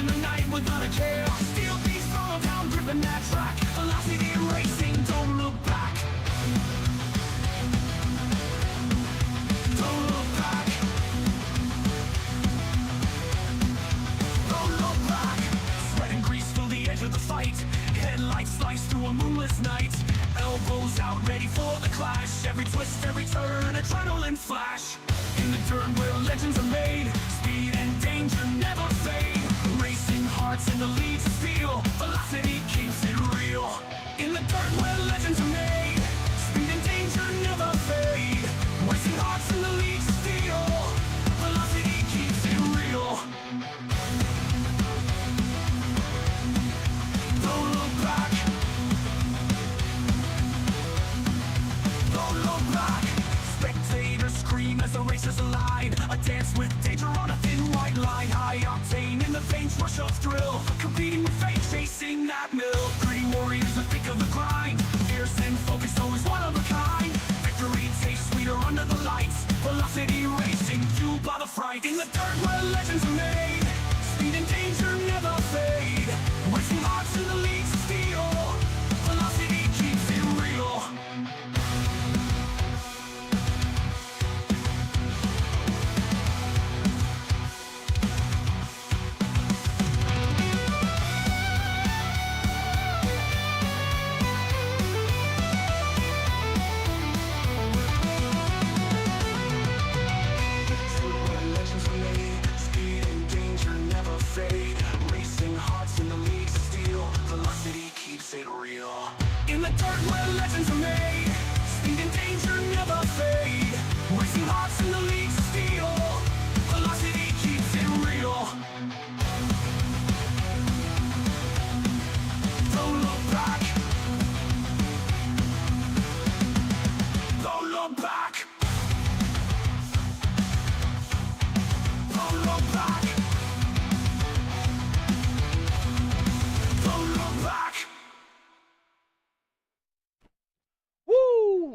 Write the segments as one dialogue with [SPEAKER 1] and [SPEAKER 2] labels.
[SPEAKER 1] in the night without a care. Steel beats follow down, gripping that track. Velocity racing, don't look back. Don't look back. Don't look back. Sweat and grease fill the edge of the fight. Headlights slice through a moonless night. Elbows out, ready for the clash. Every twist, every turn, adrenaline flash. In the dirt where legends are made, speed and danger never fade. Racing hearts in the leads of steel, velocity keeps it real. In the dirt where legends are made, speed and danger never fade. Racing hearts in the leads of steel, velocity keeps it real. Don't look back. Don't look back. Spectators scream as the racers align. A dance with danger on a thin white line. High octane in the veins, rush of thrill. Competing with fate, chasing that mill. Gritty warriors that think of the grind. Fierce and focused, always one of a kind. Victory tastes sweeter under the lights. Velocity racing, fueled by the fright. In the dirt where legends are made, speed and danger never fade. Racing hearts in the leagues of steel. Velocity keeps it real. In the dirt where legends are made, speed and danger never fade. Racing hearts in the leagues of steel, velocity keeps it real. Don't look back. Don't look back. Don't look back. Don't look back.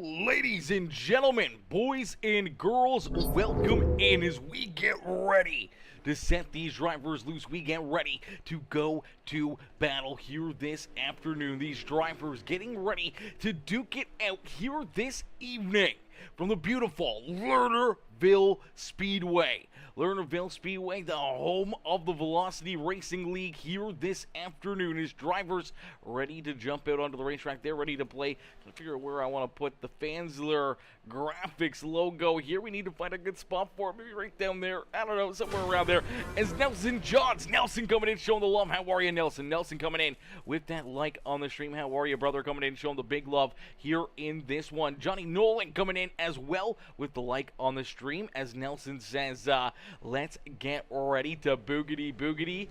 [SPEAKER 2] Ladies and gentlemen, boys and girls, welcome in as we get ready to set these drivers loose. We get ready to go to battle here this afternoon. These drivers getting ready to duke it out here this evening from the beautiful Lernerville Speedway. Lernerville Speedway, the home of the Velocity Racing League, here this afternoon. As drivers ready to jump out onto the racetrack, they're ready to play. Trying to figure out where I want to put the Fansler graphics logo here. We need to find a good spot for it. Maybe right down there. I don't know, somewhere around there. As Nelson Johns, Nelson coming in, showing the love. How are you, Nelson? Nelson coming in with that like on the stream. How are you, brother? Coming in, showing the big love here in this one. Johnny Nolan coming in as well with the like on the stream. As Nelson says, let's get ready to boogity boogity.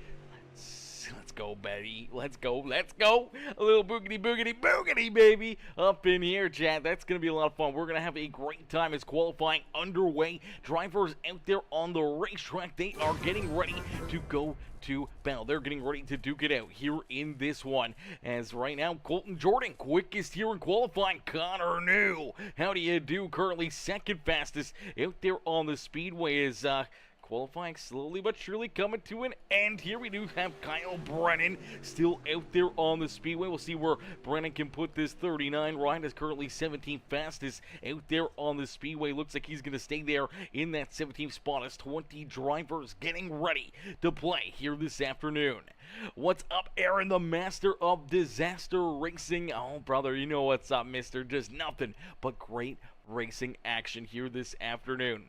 [SPEAKER 2] Let's go, Betty. Let's go. Let's go. A little boogity boogity boogity, baby, up in here, chat. That's going to be a lot of fun. We're going to have a great time as qualifying underway. Drivers out there on the racetrack, they are getting ready to go to battle. They're getting ready to duke it out here in this one. As right now, Colton Jordan, quickest here in qualifying. Connor New, how do you do? Currently second fastest out there on the speedway is qualifying slowly but surely coming to an end here. We do have Kyle Brennan still out there on the speedway. We'll see where Brennan can put this 39. Ryan is currently 17th fastest out there on the speedway. Looks like he's going to stay there in that 17th spot as 20 drivers getting ready to play here this afternoon. What's up, Aaron, the master of disaster racing? Oh, brother, you know what's up, mister. Just nothing but great racing action here this afternoon.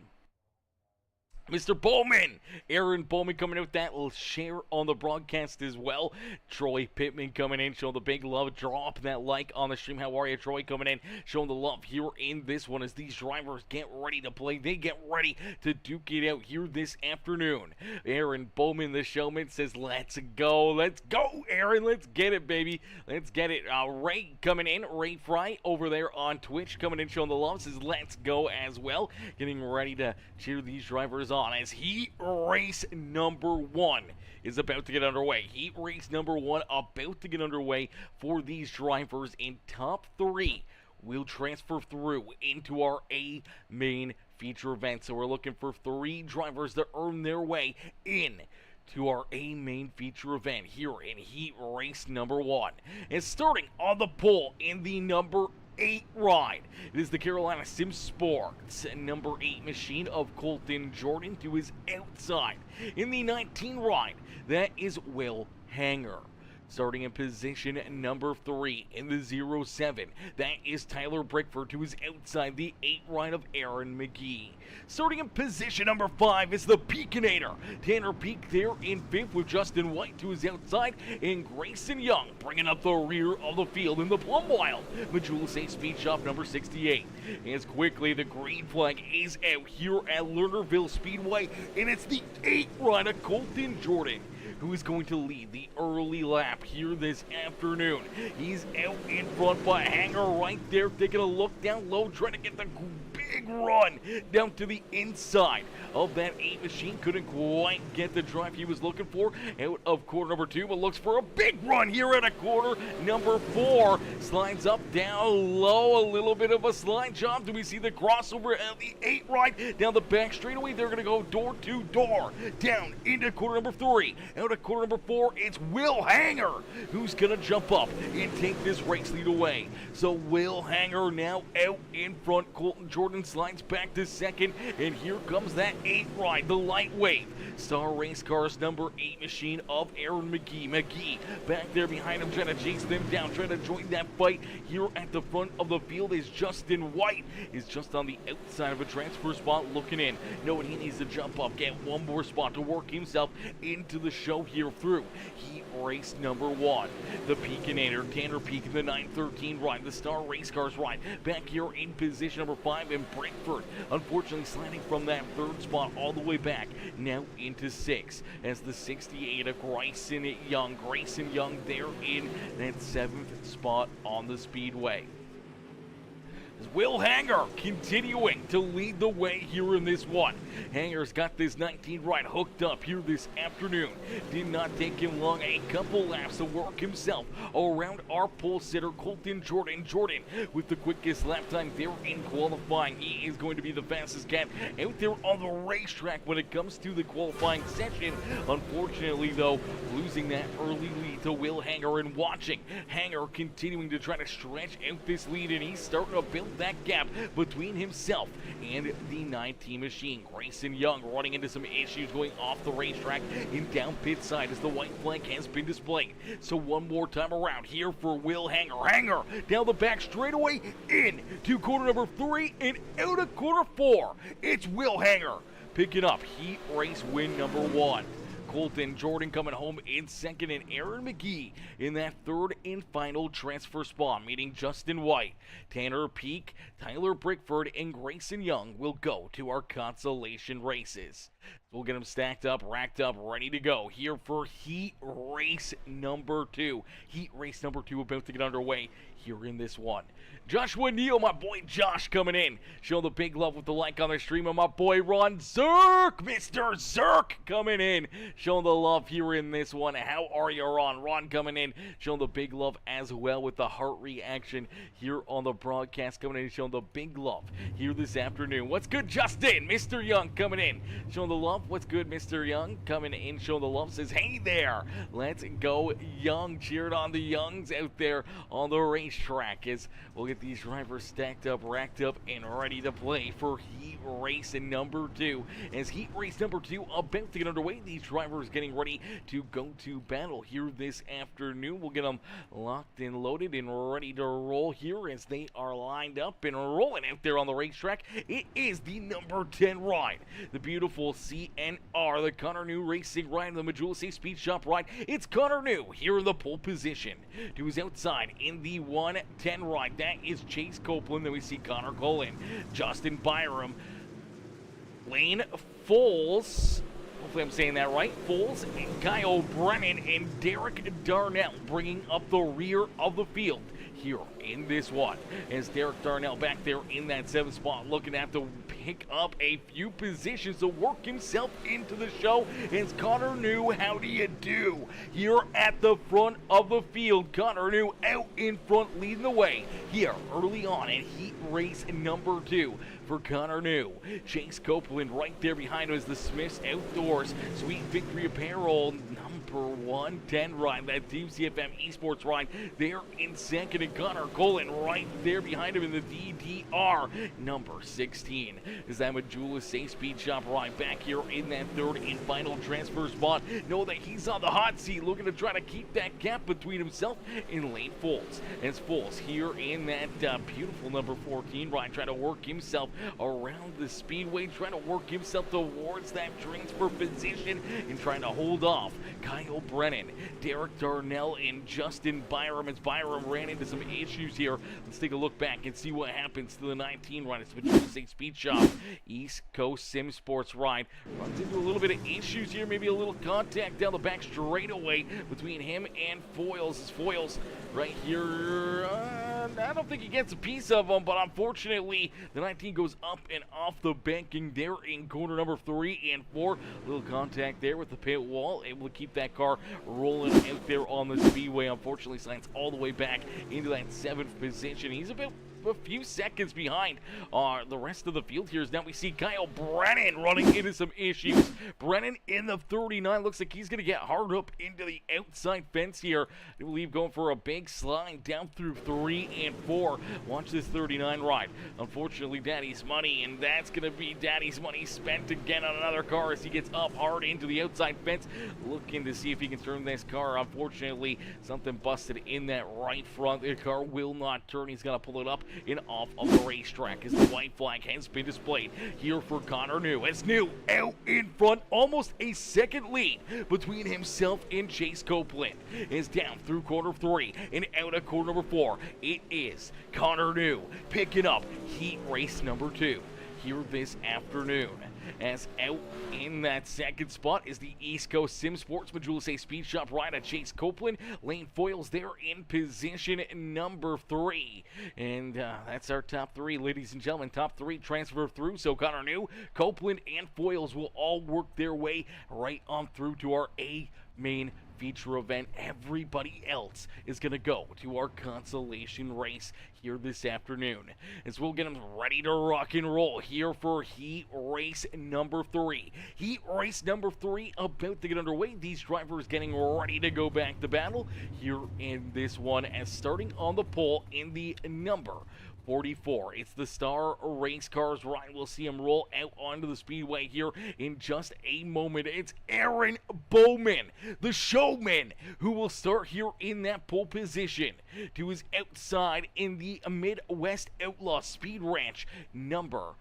[SPEAKER 2] Mr. Bowman, Aaron Bowman coming out with that little share on the broadcast as well. Troy Pittman coming in, showing the big love. Drop that like on the stream. How are you, Troy? Coming in, showing the love here in this one as these drivers get ready to play. They get ready to duke it out here this afternoon. Aaron Bowman, the showman, says, let's go. Let's go, Aaron. Let's get it, baby. Let's get it. Ray coming in. Ray Fry over there on Twitch coming in, showing the love. Says, let's go as well. Getting ready to cheer these drivers on as heat race number 1 is about to get underway. Heat race number 1 about to get underway for these drivers in top 3. Will transfer through into our A main feature event. So we're looking for 3 drivers to earn their way in to our main feature event here in heat race number 1. And starting on the pole in the number 8 ride, it is the Carolina Sim Sports number 8 machine of Colton Jordan to his outside. In the 19 ride, that is Will Hanger. Starting in position number 3 in the 07, that is Tyler Brickford to his outside, the 8 ride of Aaron McGee. Starting in position number 5 is the Peakinator. Tanner Peak there in 5th with Justin White to his outside, and Grayson Young bringing up the rear of the field in the Plum Wild. Majula Safe Speed Shop number 68. As quickly the green flag is out here at Lernerville Speedway, and it's the 8 ride of Colton Jordan who is going to lead the early lap here this afternoon. He's out in front by Hanger right there, taking a look down low, trying to get the big run down to the inside of that 8 machine. Couldn't quite get the drive he was looking for out of quarter number 2, but looks for a big run here at a quarter number 4. Slides up down low, a little bit of a slide job. Do we see the crossover of the 8 right down the back straightaway? They're going to go door to door down into quarter number 3. Out of quarter number 4, it's Will Hanger who's going to jump up and take this race lead away. So Will Hanger now out in front. Colton Jordan slides back to second, and here comes that 8 ride, the lightweight Star Race Cars number 8 machine of Aaron McGee. McGee back there behind him, trying to chase them down, trying to join that fight. Here at the front of the field is Justin White, is just on the outside of a transfer spot looking in, knowing he needs to jump up, get one more spot to work himself into the show here through heat race number 1. The Peakinator, Tanner Peak in the 913 ride, the Star Race Cars ride, back here in position number 5, and Brentford unfortunately sliding from that 3rd spot all the way back, now into 6, as the 68 of Grayson Young. Grayson Young there in that 7th spot on the speedway. Will Hanger continuing to lead the way here in this one. Hanger's got this 19 ride hooked up here this afternoon. Did not take him long, a couple laps to work himself around our pole sitter Colton Jordan. Jordan with the quickest lap time there in qualifying. He is going to be the fastest cat out there on the racetrack when it comes to the qualifying session. Unfortunately though, losing that early lead to Will Hanger, and watching Hanger continuing to try to stretch out this lead, and he's starting to build that gap between himself and the 19 machine. Grayson Young running into some issues going off the racetrack and down pit side as the white flag has been displayed. So one more time around here for Will Hanger. Hanger down the back straightaway in to quarter number 3 and out of quarter 4. It's Will Hanger picking up heat race win number 1. Colton Jordan coming home in second, and Aaron McGee in that 3rd and final transfer spot, meeting Justin White. Tanner Peak, Tyler Brickford, and Grayson Young will go to our consolation races. We'll get them stacked up, racked up, ready to go here for heat race number 2. Heat race number 2 about to get underway here in this one. Joshua Neal, my boy Josh coming in. Show the big love with the like on the stream, and my boy Ron Zerk, Mr. Zerk coming in. Showing the love here in this one. How are you, Ron? Ron coming in, showing the big love as well with the heart reaction here on the broadcast, coming in, showing the big love here this afternoon. What's good, Justin? Mr. Young coming in, showing the love. What's good, Mr. Young? Coming in, showing the love. Says, hey there. Let's go, Young. Cheered on the Youngs out there on the racetrack as we'll get these drivers stacked up, racked up, and ready to play for heat race number 2. As heat race number 2 about to get underway, these drivers getting ready to go to battle here this afternoon. We'll get them locked and loaded and ready to roll here as they are lined up and rolling out there on the racetrack. It is the number 10 ride, the beautiful CNR, the Connor New Racing ride, the Majula Safe Speed Shop ride. It's Connor New here in the pole position to his outside in the 110 ride. That is Chase Copeland. Then we see Connor Cullen, Justin Byram, Lane Foles, hopefully I'm saying that right, Foles, and Guy O'Brien, and Derek Darnell bringing up the rear of the field here in this one. As Derek Darnell back there in that 7th spot, looking at the pick up a few positions to work himself into the show. It's Connor New. How do you do? Here at the front of the field, Connor New out in front leading the way here early on in heat race number 2 for Connor New. Chase Copeland right there behind him is the Smiths Outdoors Sweet Victory Apparel number 110 ride. That Team CFM Esports ride there in second, and Connor Cullen right there behind him in the DDR number 16. Is that Majula Safe Speed Shop ride back here in that third and final transfer spot? Know that he's on the hot seat looking to try to keep that gap between himself and Lane Foles. It's Foles here in that beautiful number 14 ride, trying to work himself around the speedway, trying to work himself towards that transfer position and trying to hold off Kyle Brennan, Derek Darnell, and Justin Byram. As Byram ran into some issues here. Let's take a look back and see what happens to the 19 ride. It's Majula Safe Speed Shop East Coast Sim Sports ride. Runs into a little bit of issues here, maybe a little contact down the back straightaway between him and Foils. As Foils right here, I don't think he gets a piece of him, but unfortunately the 19 goes up and off the banking there in corner number 3 and 4. Little contact there with the pit wall, able to keep that car rolling out there on the speedway. Unfortunately slides all the way back into that 7th position. He's about a few seconds behind the rest of the field here. Now we see Kyle Brennan running into some issues. Brennan in the 39 looks like he's going to get hard up into the outside fence here. I believe going for a big slide down through 3 and 4. Watch this 39 ride. Unfortunately, Daddy's money, and that's going to be Daddy's money spent again on another car as he gets up hard into the outside fence, looking to see if he can turn this car. Unfortunately, something busted in that right front. The car will not turn. He's going to pull it up and off of the racetrack as the white flag has been displayed here for Connor New. As New out in front, almost a second lead between himself and Chase Copeland. Is down through corner 3 and out of corner number 4. It is Connor New picking up heat race number 2 here this afternoon. As out in that second spot is the East Coast Sim Sports Majula Safe Speed Shop ride at Chase Copeland. Lane Foils there in position number 3. And that's our top 3, ladies and gentlemen. Top 3 transfer through. So Connor New, Copeland, and Foils will all work their way right on through to our A main feature event. Everybody else is going to go to our consolation race here this afternoon, as we'll get them ready to rock and roll here for heat race number 3. Heat race number 3 about to get underway. These drivers getting ready to go back to battle here in this one, as starting on the pole in the number 44. It's the Star Race Cars ride. We'll see him roll out onto the speedway here in just a moment. It's Aaron Bowman, the showman, who will start here in that pole position to his outside in the Midwest Outlaw Speed Ranch number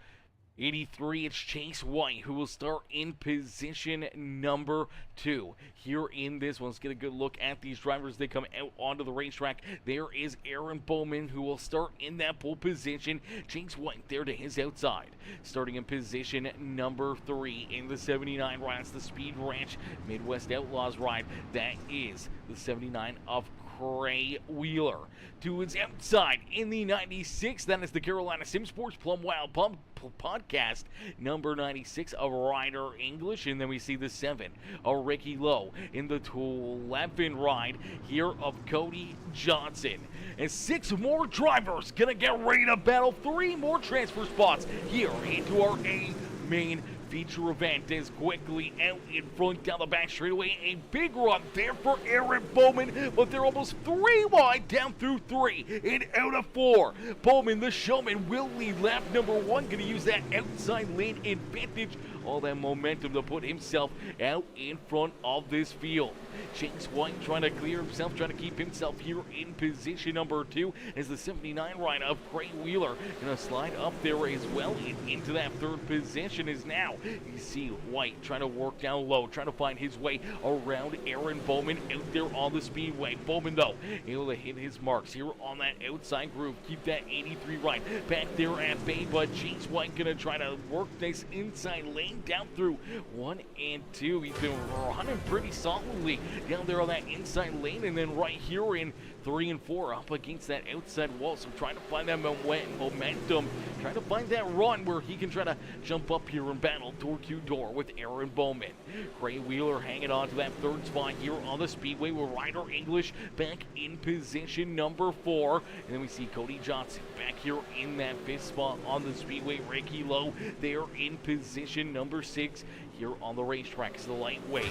[SPEAKER 2] 83. It's Chase White who will start in position number 2 here in this one. Let's get a good look at these drivers. They come out onto the racetrack. There is Aaron Bowman who will start in that pole position. Chase White there to his outside, starting in position number 3 in the 79 ride. That's the Speed Ranch Midwest Outlaws ride. That is the 79 of Cray Wheeler. To its outside in the 96, that is the Carolina Sim Sports Plum Wild Pump podcast number 96 of Ryder English. And then we see the 7 of Ricky Lowe in the 11 ride here of Cody Johnson. And 6 more drivers gonna get ready to battle. 3 more transfer spots here into our A main feature event. Is quickly out in front down the back straightaway. A big run there for Aaron Bowman, but they're almost 3 wide down through 3 and out of 4. Bowman, the showman, will lead lap number 1. Going to use that outside lane advantage, all that momentum to put himself out in front of this field. Chase White trying to clear himself, trying to keep himself here in position number 2 as the 79 ride of Cray Wheeler going to slide up there as well, and into that 3rd position is now. You see White trying to work down low, trying to find his way around Aaron Bowman out there on the speedway. Bowman, though, able to hit his marks here on that outside groove. Keep that 83 ride back there at bay, but Chase White going to try to work this inside lane staying down through 1 and 2. He's been running pretty solidly down there on that inside lane, and then right here in 3 and 4 up against that outside wall. So trying to find that momentum, trying to find that run where he can try to jump up here and battle door-to-door with Aaron Bowman. Gray Wheeler hanging on to that third spot here on the Speedway with Ryder English back in position number 4. And then we see Cody Johnson back here in that 5th spot on the Speedway. Ricky Lowe there in position number 6 here on the racetrack. It's the lightweight.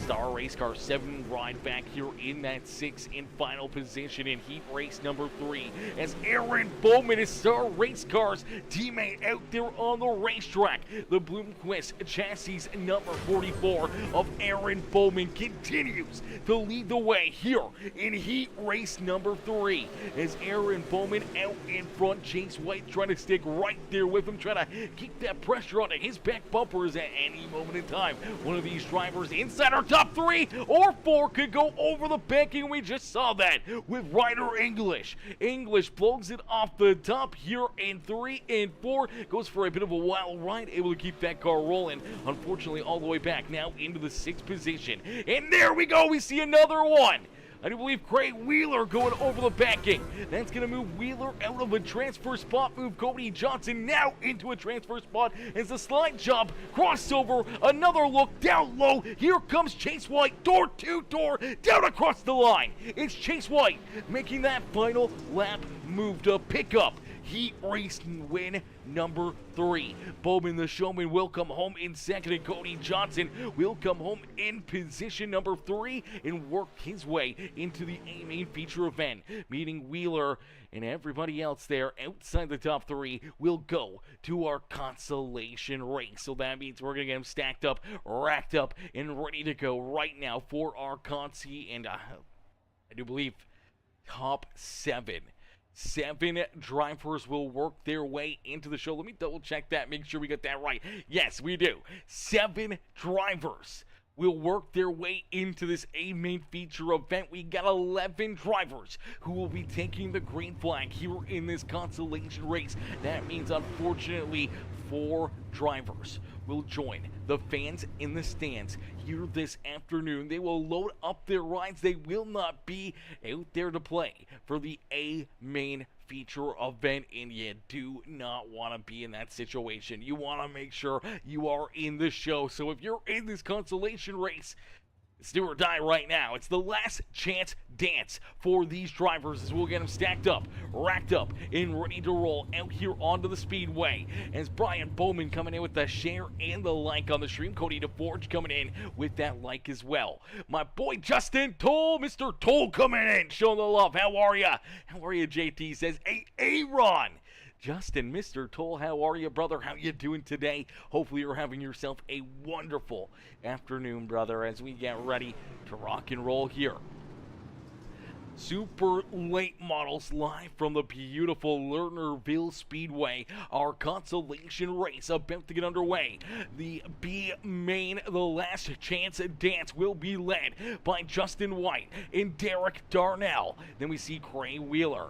[SPEAKER 2] Star Race Car 7 ride back here in that 6th and final position in heat race number 3 as Aaron Bowman is Star Race Car's teammate out there on the racetrack. The Bloomquist chassis number 44 of Aaron Bowman continues to lead the way here in heat race number 3 as Aaron Bowman out in front. Chase White trying to stick right there with him, trying to keep that pressure on his back bumpers at any moment in time. One of these drivers inside our top 3 or 4 could go over the banking. We just saw that with Ryder English. English blows it off the top here in 3 and 4. Goes for a bit of a wild ride, able to keep that car rolling. Unfortunately, all the way back now into the 6th position. And there we go. We see another one. I do believe Gray Wheeler going over the backing. That's going to move Wheeler out of a transfer spot, move Cody Johnson now into a transfer spot as the slide job crossover. Another look down low. Here comes Chase White, door-to-door, down across the line. It's Chase White making that final lap move to pick up heat race win number 3. Bowman the Showman will come home in 2nd, and Cody Johnson will come home in position number 3 and work his way into the main feature event, meeting Wheeler and everybody else there outside the top 3 will go to our consolation race. So that means we're going to get them stacked up, racked up, and ready to go right now for our consi, and I do believe top 7. 7 drivers will work their way into the show. Let me double check that, make sure we got that right. Yes, we do. 7 drivers will work their way into this main feature event. We got 11 drivers who will be taking the green flag here in this consolation race. That means, unfortunately, 4 drivers will join the fans in the stands here this afternoon. They will load up their rides. They will not be out there to play for the main feature event, and you do not want to be in that situation. You want to make sure you are in the show. So if you're in this consolation race, it's do or die right now. It's the last chance dance for these drivers as we'll get them stacked up, racked up, and ready to roll out here onto the Speedway. As Brian Bowman coming in with the share and the like on the stream. Cody DeForge coming in with that like as well. My boy Justin Toll, Mr. Toll coming in, showing the love. How are ya? How are you, JT? Says, hey, Aaron. Justin, Mr. Toll, how are you, brother? How you doing today? Hopefully you're having yourself a wonderful afternoon, brother, as we get ready to rock and roll here. Super late models live from the beautiful Lernerville Speedway. Our consolation race about to get underway. The B main, the last chance dance, will be led by Justin White and Derek Darnell. Then we see Gray Wheeler,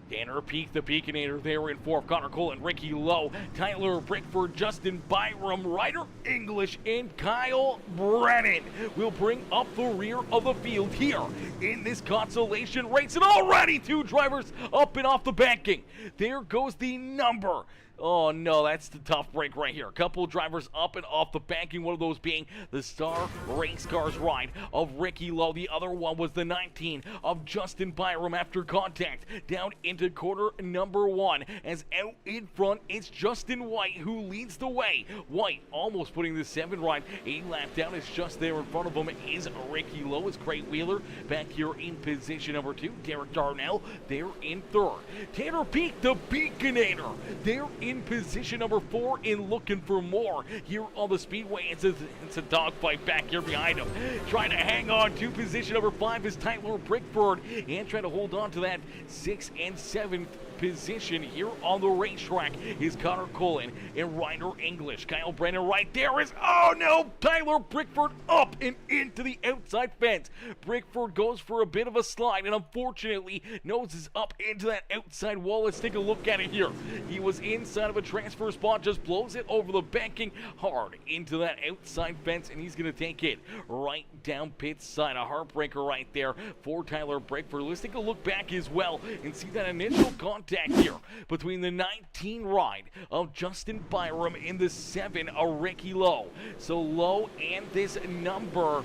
[SPEAKER 2] Tanner Peak, the Beaconator there in 4th. Connor Cole and Ricky Lowe, Tyler Brickford, Justin Byram, Ryder English, and Kyle Brennan will bring up the rear of the field here in this consolation race. And already 2 drivers up and off the banking. There goes the number. Oh no, that's the tough break right here. A couple of drivers up and off the banking, one of those being the Star Race Cars ride of Ricky Lowe. The other one was the 19 of Justin Byram after contact down into quarter number 1. As out in front, it's Justin White who leads the way. White almost putting the 7 ride a lap down. It's just there in front of him is Ricky Lowe. It's Gray Wheeler back here in position number 2. Derek Darnell there in 3rd. Tanner Peak, the Beaconator, there in position number 4 and looking for more here on the Speedway. It's a dogfight back here behind him. Trying to hang on to position number 5 is Tyler Brickford and trying to hold on to that 6th and 7th position here on the racetrack is Connor Cullen and Ryder English. Kyle Brennan right there is, oh no, Tyler Brickford up and into the outside fence. Brickford goes for a bit of a slide and unfortunately noses up into that outside wall. Let's take a look at it here. He was inside of a transfer spot, just blows it over the banking hard into that outside fence, and he's going to take it right down pit side. A heartbreaker right there for Tyler Brickford. Let's take a look back as well and see that initial contact here between the 19 ride of Justin Byram and the 7 of Ricky Lowe. So Lowe and this number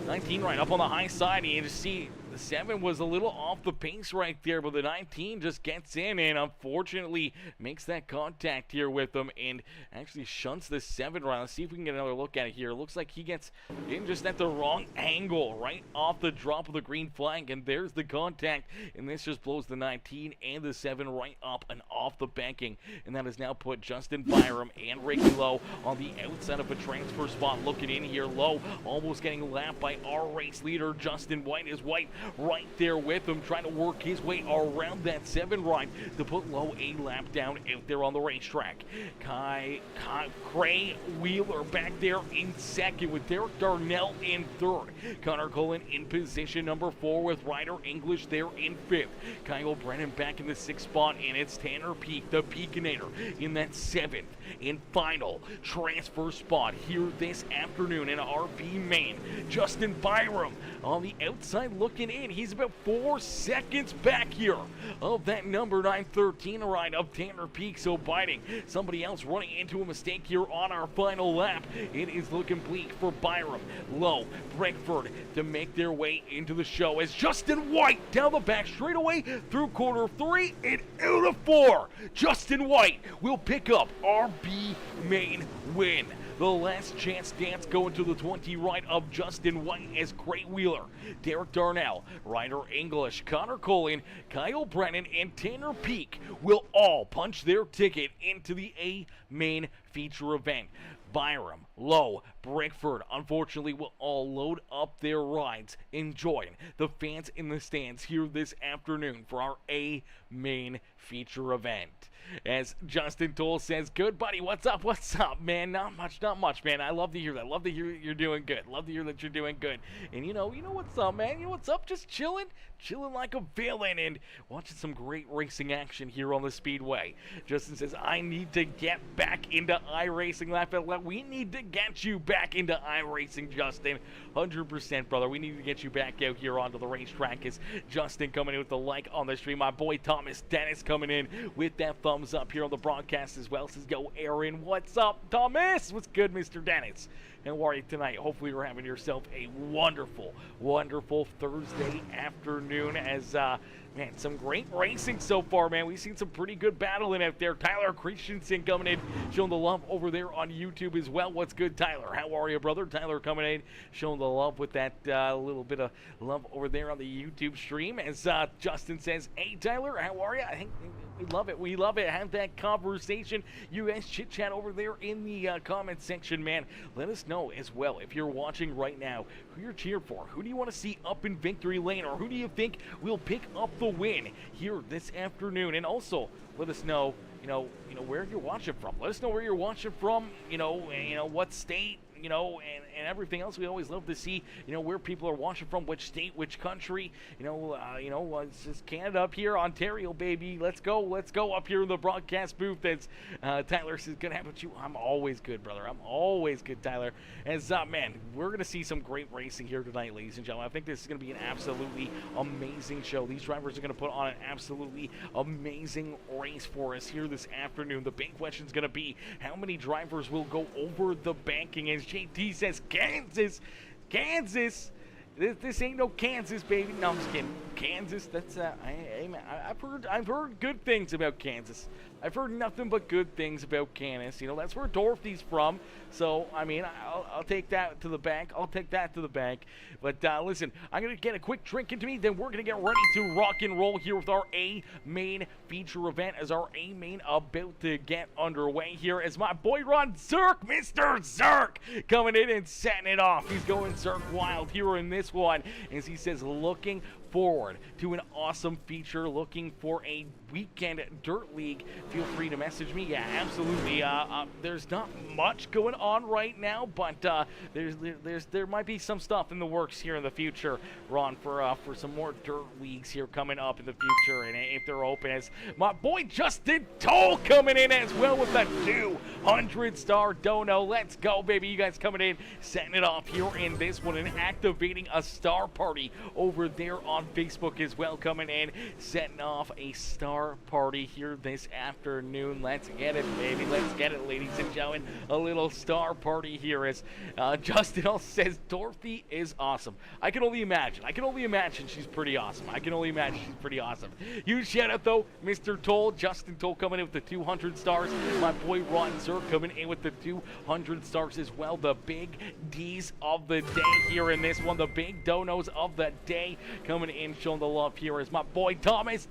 [SPEAKER 2] 19 right up on the high side, and you just see the 7 was a little off the pace right there, but the 19 just gets in and unfortunately makes that contact here with him and actually shunts the 7 right. Let's see if we can get another look at it here. It looks like he gets in just at the wrong angle right off the drop of the green flag, and there's the contact, and this just blows the 19 and the 7 right up and off the banking, and that has now put Justin Byram and Ricky Lowe on the outside of a transfer spot. Looking in here, Lowe almost getting lapped by our race leader Justin White. Is White right there with him, trying to work his way around that 7 ride to put Lowe a lap down out there on the racetrack. Cray Wheeler back there in second with Derek Darnell in third. Connor Cullen in position number 4 with Ryder English there in 5th. Kyle Brennan back in the 6th spot, and it's Tanner Peak, the Peakinator, in that 7th and final transfer spot here this afternoon in RB Main. Justin Byram on the outside looking in. He's about 4 seconds back here of that number 913 ride of Tanner Peak. So biting somebody else running into a mistake here on our final lap. It is looking bleak for Byram, Lowe, Brickford to make their way into the show as Justin White down the back straightaway through corner 3 and out of 4. Justin White will pick up RB Main win. The last chance dance going to the 20 right of Justin White as Cray Wheeler, Derek Darnell, Ryder English, Connor Cullen, Kyle Brennan, and Tanner Peak will all punch their ticket into the A main feature event. Byram, Lowe, Brickford, unfortunately, will all load up their rides and join the fans in the stands here this afternoon for our A main feature event. As Justin Toll says, good buddy, what's up, man? Not much, man. I love to hear that. Love to hear you're doing good. Love to hear that you're doing good. And you know what's up, man? You know what's up? Just chilling like a villain and watching some great racing action here on the Speedway. Justin says, I need to get back into iRacing. We need to get you back into iRacing, Justin. 100%, brother. We need to get you back out here onto the racetrack. As Justin coming in with the like on the stream. My boy Thomas Dennis coming in with that thumbs up here on the broadcast as well. Says, go Aaron. What's up, Thomas? What's good, Mr. Dennis? And how are you tonight? Hopefully you're having yourself a wonderful Thursday afternoon as, man, some great racing so far, man. We've seen some pretty good battling out there. Tyler Christensen coming in, showing the love over there on YouTube as well. What's good, Tyler? How are you, brother? Tyler coming in, showing the love with that little bit of love over there on the YouTube stream. As Justin says, hey, Tyler, how are you? I think we love it. We love it. Have that conversation. You guys chit-chat over there in the comment section, man. Let us know as well if you're watching right now who you're cheering for. Who do you want to see up in victory lane, or who do you think will pick up the win here this afternoon? And also let us know, where you're watching from. Let us know where you're watching from. What state. And everything else. We always love to see, where people are watching from, which state, which country. It's just Canada up here, Ontario, baby. Let's go up here in the broadcast booth. As Tyler says, good happen with you. I'm always good, brother. I'm always good, Tyler. As man, we're gonna see some great racing here tonight, ladies and gentlemen. I think this is gonna be an absolutely amazing show. These drivers are gonna put on an absolutely amazing race for us here this afternoon. The big question is gonna be how many drivers will go over the banking. As JT says, Kansas. This ain't no Kansas, baby. No, I'm just kidding. Kansas. That's I've heard good things about Kansas. I've heard nothing but good things about Kansas. That's where Dorothy's from. So, I'll take that to the bank. But listen, I'm going to get a quick drink into me. Then we're going to get ready to rock and roll here with our A main feature event. As our A main about to get underway here. As my boy Ron Zerk, Mr. Zerk, coming in and setting it off. He's going Zerk wild here in this one. As he says, looking forward to an awesome feature, looking for a weekend dirt league, feel free to message me. Yeah, absolutely. There's not much going on right now, but there might be some stuff in the works here in the future, Ron, for some more dirt leagues here coming up in the future, and if they're open, as my boy Justin Toll coming in as well with a 200-star dono. Let's go, baby. You guys coming in, setting it off here in this one, and activating a star party over there on Facebook as well, coming in, setting off a star party here this afternoon. Let's get it, baby. Let's get it, ladies and gentlemen. A little star party here, as Justin also says Dorothy is awesome. I can only imagine. She's pretty awesome. Huge shout out though, Mr. Toll, Justin Toll coming in with the 200 stars. My boy Ron Zerk coming in with the 200 stars as well. The big D's of the day here in this one. The big donos of the day coming in, showing the love here is my boy Thomas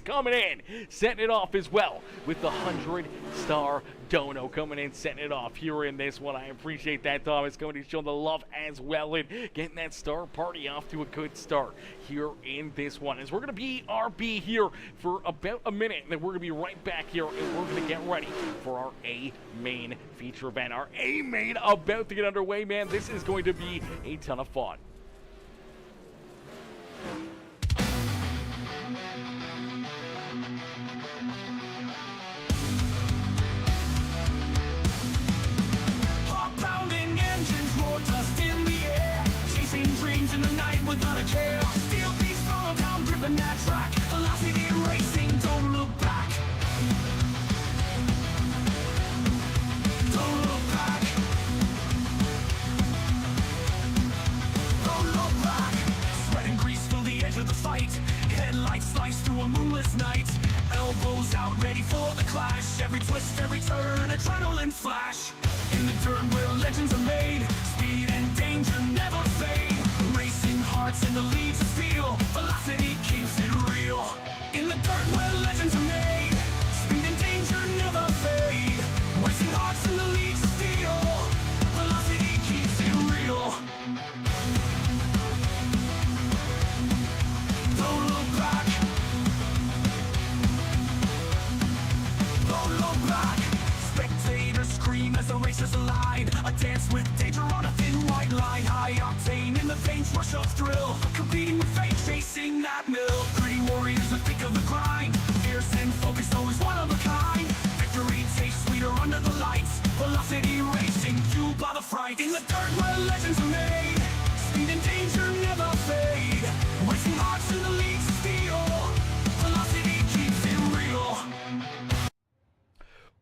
[SPEAKER 2] coming in, setting it off as well with the 100-star dono coming in, setting it off here in this one. I appreciate that, Thomas, coming in, showing the love as well, and getting that star party off to a good start here in this one. As we're going to be RB here for about a minute, and then we're going to be right back here, and we're going to get ready for our A-Main feature event. Our A-Main about to get underway, man. This is going to be a ton of fun.
[SPEAKER 1] In the night without a care, steel beats follow down, dripping that track, velocity racing, don't look back. Don't look back. Don't look back. Sweat and grease fill the edge of the fight, headlights slice through a moonless night, elbows out ready for the clash, every twist, every turn, adrenaline flash. In the dirt where legends are made, speed and danger never fade. Hearts in the leaves of steel, velocity keeps it real. In the dirt where legends are made, speed and danger never fade. Racing hearts in the leaves of steel, velocity keeps it real. Don't look back. Don't look back. Spectators scream as the racers align, a dance with danger on a thin white line. High octane in the veins, rush of thrill, competing with fate, chasing that mill. Pretty warriors that think of the grind, fierce and focused, always one of a kind. Victory tastes sweeter under the lights, velocity racing, fueled by the fright. In the dirt where legends are made, speed and danger never fade. Racing hearts in the leagues of steel, velocity keeps it real.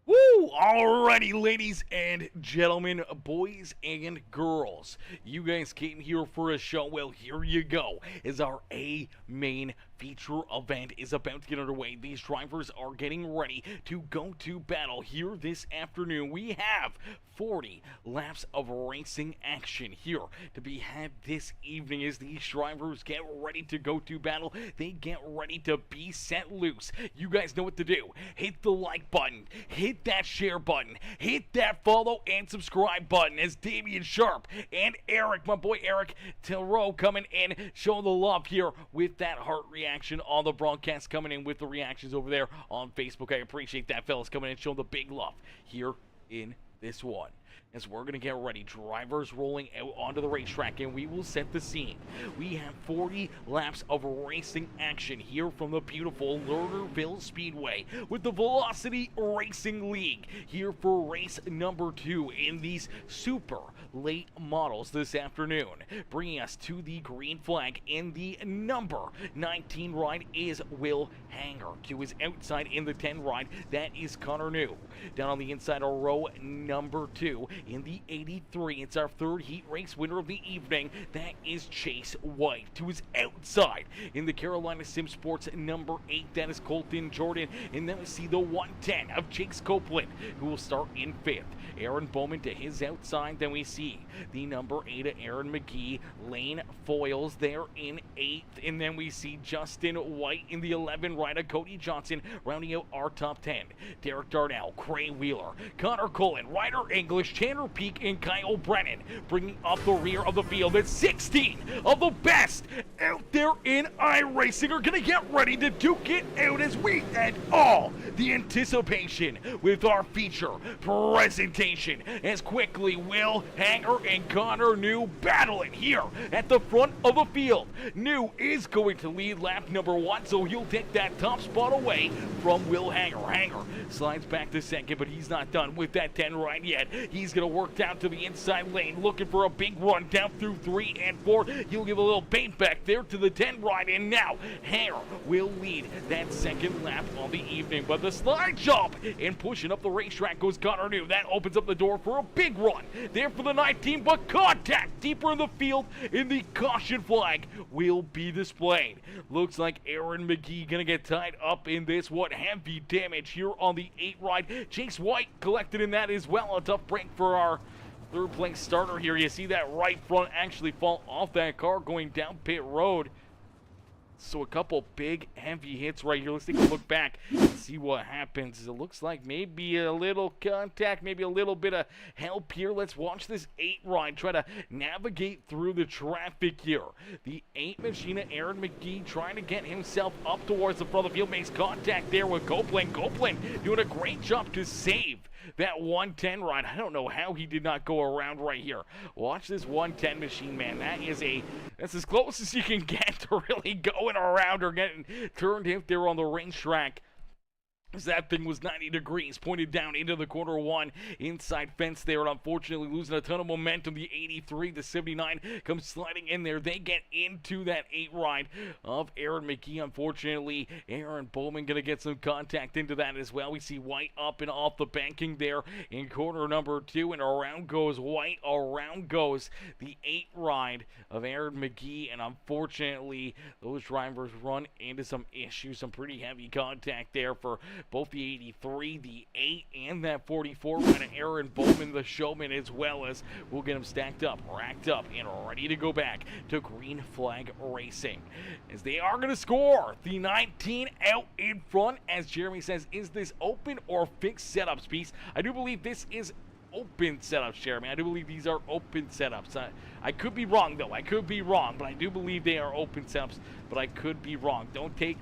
[SPEAKER 2] Woo! Alrighty, ladies and gentlemen, boys and girls, you guys came here for a show. Well, here you go, as our A-Main feature event is about to get underway. These drivers are getting ready to go to battle here this afternoon. We have 40 laps of racing action here to be had this evening as these drivers get ready to go to battle. They get ready to be set loose. You guys know what to do. Hit the like button, hit that share button, hit that follow and subscribe button, as Damian Sharp and Eric, my boy Eric Tilrow, coming in, showing the love here with that heart reaction on the broadcast, coming in with the reactions over there on Facebook. I appreciate that, fellas, coming in, showing the big love here in this one. As we're going to get ready, drivers rolling out onto the racetrack, and we will set the scene. We have 40 laps of racing action here from the beautiful Lernerville Speedway with the Velocity Racing League here for race number 2 in these super late models this afternoon. Bringing us to the green flag in the number 19 ride is Will Hanger. To his outside in the 10 ride, that is Connor New. Down on the inside are row number 2. In the 83, it's our third heat race winner of the evening. That is Chase White. To his outside in the Carolina Sim Sports number 8, that is Colton Jordan. And then we see the 110 of Chase Copeland, who will start in 5th. Aaron Bowman to his outside. Then we see see the number 8 of Aaron McGee, Lane Foils there in 8th, and then we see Justin White in the 11, Ryder Cody Johnson rounding out our top 10. Derek Darnell, Cray Wheeler, Connor Cullen, Ryder English, Tanner Peak, and Kyle Brennan bringing up the rear of the field. It's 16 of the best out there in iRacing are going to get ready to duke it out as we end all the anticipation with our feature presentation as quickly Will Hanger and Connor New battle it here at the front of the field. New is going to lead lap number 1, so he'll take that top spot away from Will Hanger. Hanger slides back to second, but he's not done with that 10 ride yet. He's going to work down to the inside lane, looking for a big run down through 3 and 4. He'll give a little paint back there to the 10 ride, and now Hanger will lead that second lap on the evening. But the slide jump and pushing up the racetrack goes Connor New. That opens up the door for a big run there for the 19, but contact deeper in the field, and the caution flag will be displayed. Looks like Aaron McGee gonna get tied up in this one. Heavy damage here on the 8 ride. Chase White collected in that as well. A tough break for our third place starter here. You see that right front actually fall off that car going down pit road. So a couple big heavy hits right here. Let's take a look back and see what happens. It looks like maybe a little contact, maybe a little bit of help here. Let's watch this 8 ride try to navigate through the traffic here. The 8 machine, Aaron McGee, trying to get himself up towards the front of the field. Makes contact there with Copeland. Copeland doing a great job to save that 110 ride. I don't know how he did not go around right here. Watch this 110 machine, man. That's as close as you can get to really going around or getting turned if they're on the racetrack. That thing was 90 degrees, pointed down into the corner 1 inside fence there, and unfortunately losing a ton of momentum. The 83, the 79 comes sliding in there. They get into that 8 ride of Aaron McGee. Unfortunately, Aaron Bowman going to get some contact into that as well. We see White up and off the banking there in corner number 2, and around goes White. Around goes the 8 ride of Aaron McGee, and unfortunately, those drivers run into some issues, some pretty heavy contact there for both the 83, the 8, and that 44. And Aaron Bowman, the showman, as well as we'll get him stacked up, racked up, and ready to go back to green flag racing. As they are going to score the 19 out in front. As Jeremy says, is this open or fixed setups piece? I do believe this is open setups, Jeremy. I do believe these are open setups. I could be wrong, though. I could be wrong, but I do believe they are open setups, but I could be wrong. Don't take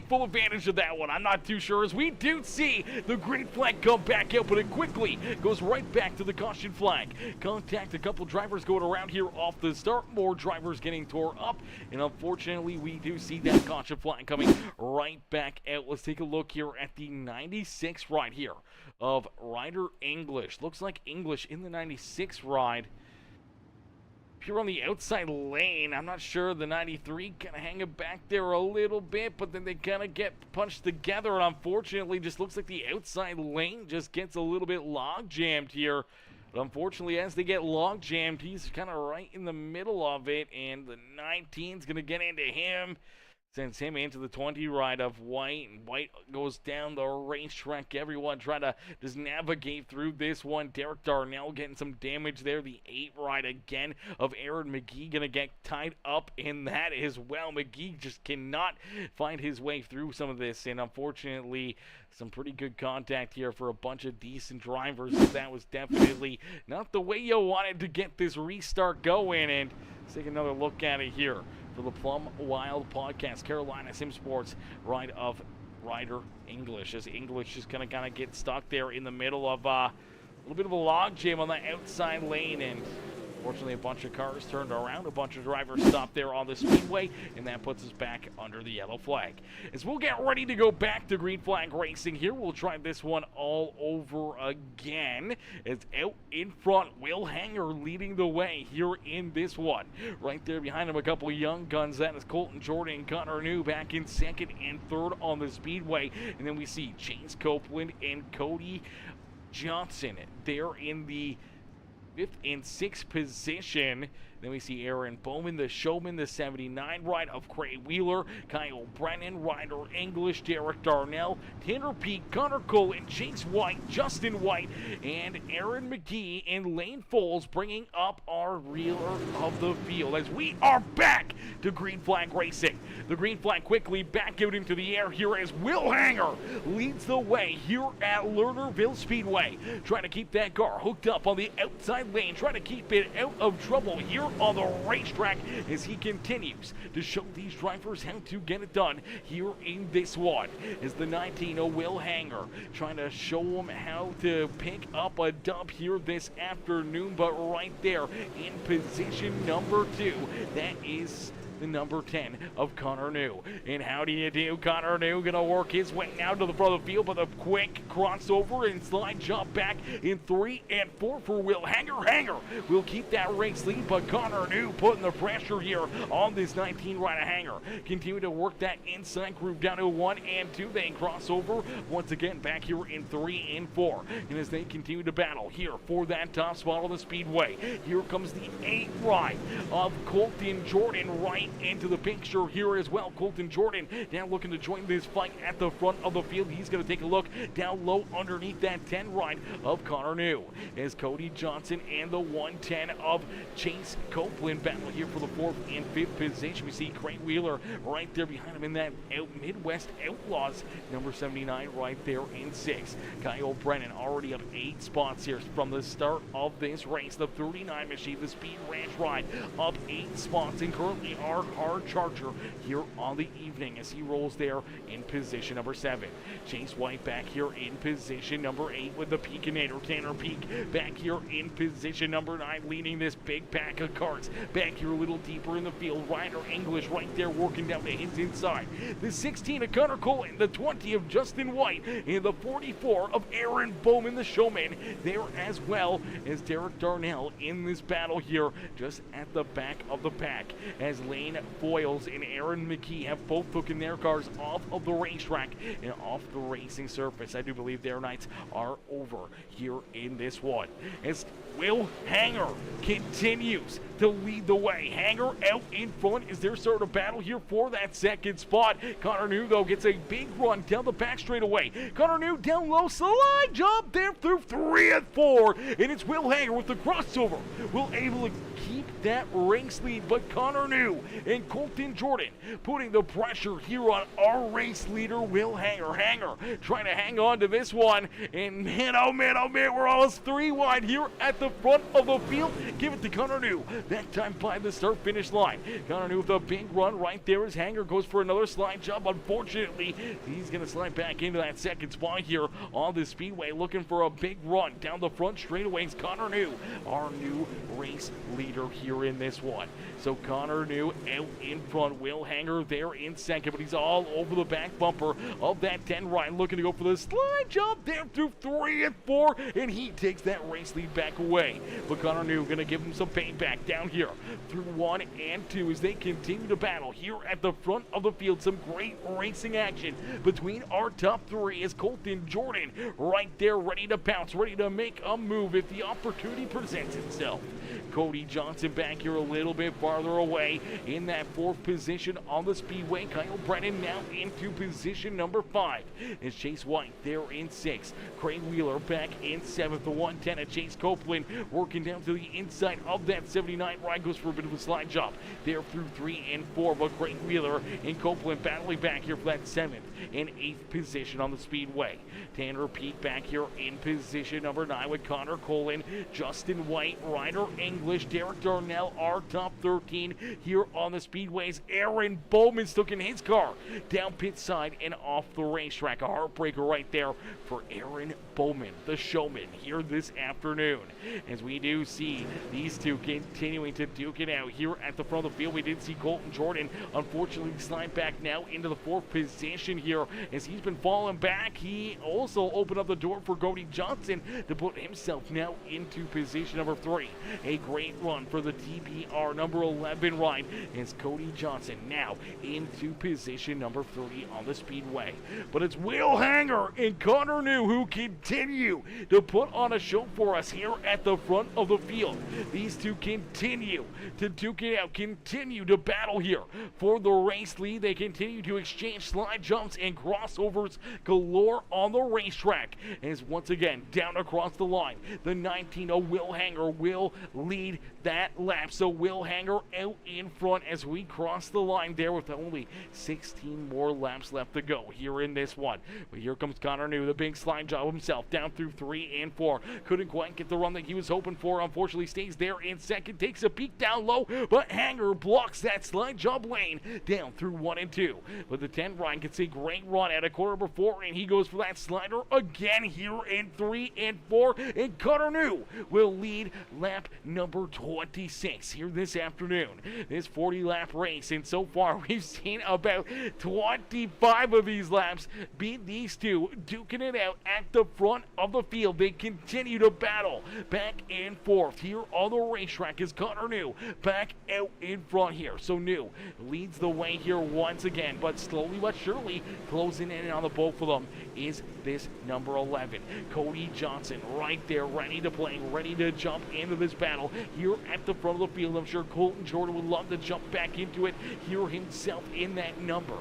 [SPEAKER 2] full advantage of that one. I'm not too sure, as we do see the green flag come back out, but it quickly goes right back to the caution flag. Contact, a couple drivers going around here off the start. More drivers getting tore up, and unfortunately, we do see that caution flag coming right back out. Let's take a look here at the 96 ride here of Ryder English. Looks like English in the 96 ride. Here on the outside lane, I'm not sure. The 93 kind of hanging back there a little bit, but then they kind of get punched together, and unfortunately just looks like the outside lane just gets a little bit log jammed here. But unfortunately, as they get log jammed, he's kind of right in the middle of it, and the 19's going to get into him. Sends him into the 20 ride of White, and White goes down the racetrack. Everyone trying to just navigate through this one. Derek Darnell getting some damage there. The 8 ride again of Aaron McGee going to get tied up in that as well. McGee just cannot find his way through some of this, and unfortunately, some pretty good contact here for a bunch of decent drivers. That was definitely not the way you wanted to get this restart going, and let's take another look at it here for the Plum Wild Podcast, Carolina Sim Sports ride of Ryder English. As English is going to kind of get stuck there in the middle of a little bit of a log jam on the outside lane, and unfortunately a bunch of cars turned around, a bunch of drivers stopped there on the speedway, and that puts us back under the yellow flag. As we'll get ready to go back to green flag racing here, we'll try this one all over again. It's out in front, Will Hanger leading the way here in this one. Right there behind him, a couple of young guns. That is Colton Jordan and Connor New back in second and third on the speedway. And then we see Chase Copeland and Cody Johnson there in the 5th and 6th position. Then we see Aaron Bowman, the showman, the 79 ride of Craig Wheeler, Kyle Brennan, Ryder English, Derek Darnell, Tanner Peak, Connor Cole, and Chase White, Justin White, and Aaron McGee and Lane Foles bringing up our reeler of the field as we are back to green flag racing. The green flag quickly back out into the air here as Will Hanger leads the way here at Lernerville Speedway, trying to keep that car hooked up on the outside lane, trying to keep it out of trouble here on the racetrack as he continues to show these drivers how to get it done here in this one. Is the 19 Will Hanger trying to show them how to pick up a dub here this afternoon, but right there in position number 2, that is the number 10 of Connor New. And how do you do? Connor New gonna work his way now to the front of the field, but a quick crossover and slide jump back in 3 and 4 for Will Hanger. Hanger will keep that race lead, but Connor New putting the pressure here on this 19 right of Hanger. Continue to work that inside groove down to 1 and 2. They cross over once again back here in 3 and 4. And as they continue to battle here for that top spot on the speedway, here comes the 8 ride of Colton Jordan right into the picture here as well. Colton Jordan now looking to join this fight at the front of the field. He's going to take a look down low underneath that 10 ride of Connor New as Cody Johnson and the 110 of Chase Copeland battle here for the 4th and 5th position. We see Craig Wheeler right there behind him in that Midwest Outlaws number 79 right there in 6. Kyle Brennan already up 8 spots here from the start of this race. The 39 machine, the Speed Ranch ride, up 8 spots and currently our hard charger here on the evening as he rolls there in position number 7. Chase White back here in position number 8 with the Peakinator. Tanner Peak back here in position number 9, leading this big pack of carts. Back here a little deeper in the field, Ryder English right there working down the his inside. The 16 of Connor Cole, the 20 of Justin White, and the 44 of Aaron Bowman, the showman, there as well as Derek Darnell in this battle here just at the back of the pack as Lane Foyles and Aaron McKee have both taken their cars off of the racetrack and off the racing surface. I do believe their nights are over here in this one as Will Hanger continues to lead the way. Hanger out in front as they're starting to battle here for that 2nd spot. Connor New, though, gets a big run down the back straightaway. Connor New down low, slide jump there through 3 and 4, and it's Will Hanger with the crossover. Will able to keep that race lead, but Connor New and Colton Jordan putting the pressure here on our race leader, Will Hanger. Hanger trying to hang on to this one, and man, oh man, oh man, we're almost 3 wide here at the front of the field. Give it to Connor New. That time by the start-finish line. Connor New with a big run right there as Hanger goes for another slide jump. Unfortunately, he's going to slide back into that 2nd spot here on the speedway, looking for a big run down the front straightaways. Connor New, our new race leader here in this one. So Connor New out in front. Will Hanger there in 2nd, but he's all over the back bumper of that 10 ride, looking to go for the slide jump there through 3 and 4, and he takes that race lead back away. But Connor New going to give him some payback down here through 1 and 2 as they continue to battle here at the front of the field. Some great racing action between our top 3 as Colton Jordan right there ready to pounce, ready to make a move if the opportunity presents itself. Cody Johnson back here a little bit farther away in that 4th position on the speedway. Kyle Brennan now into position number 5 as Chase White there in 6. Craig Wheeler back in 7th. The 110 of Chase Copeland working down to the inside of that 79 ride, goes for a bit of a slide jump there through 3 and 4, but Craig Wheeler and Copeland battling back here for that 7th and 8th position on the speedway. Tanner Peak back here in position number 9 with Connor Colin, Justin White, Ryder English, Derek Darnell, our top 13 here on the speedways. Aaron Bowman's taking his car down pit side and off the racetrack. A heartbreaker right there for Aaron Bowman, the showman, here this afternoon. As we do see these two continuing to duke it out here at the front of the field. We did see Colton Jordan unfortunately slide back now into the 4th position here as he's been falling back. He also opened up the door for Cody Johnson to put himself now into position number 3. A great run for the TBR number 11 ride is Cody Johnson now into position number 30 on the Speedway. But it's Will Hanger and Connor New who continue to put on a show for us here at the front of the field. These two continue to duke it out, continue to battle here for the race lead. They continue to exchange slide jumps and crossovers galore on the racetrack. As once again, down across the line, the 19 of Will Hanger will lead that lap. So Will Hanger out in front as we cross the line there with only 16 more laps left to go here in this one. But here comes Connor New, the big slide job himself, down through 3 and 4. Couldn't quite get the run that he was hoping for. Unfortunately, stays there in second, takes a peek down low, but Hanger blocks that slide job lane down through 1 and 2. But the 10 Ryan gets a great run at a quarter number 4, and he goes for that slider again here in 3 and 4. And Connor New will lead lap number 26 here this afternoon. This 40-lap race, and so far we've seen about 25 of these laps beat these two, duking it out at the front of the field. They continue to battle back and forth here on the racetrack as Connor New back out in front here. So New leads the way here once again, but slowly but surely closing in on the both of them is this number 11, Cody Johnson, right there, ready to play, ready to jump into this battle here at the front of the field. I'm sure Colton Jordan would love to jump back into it, hear himself in that number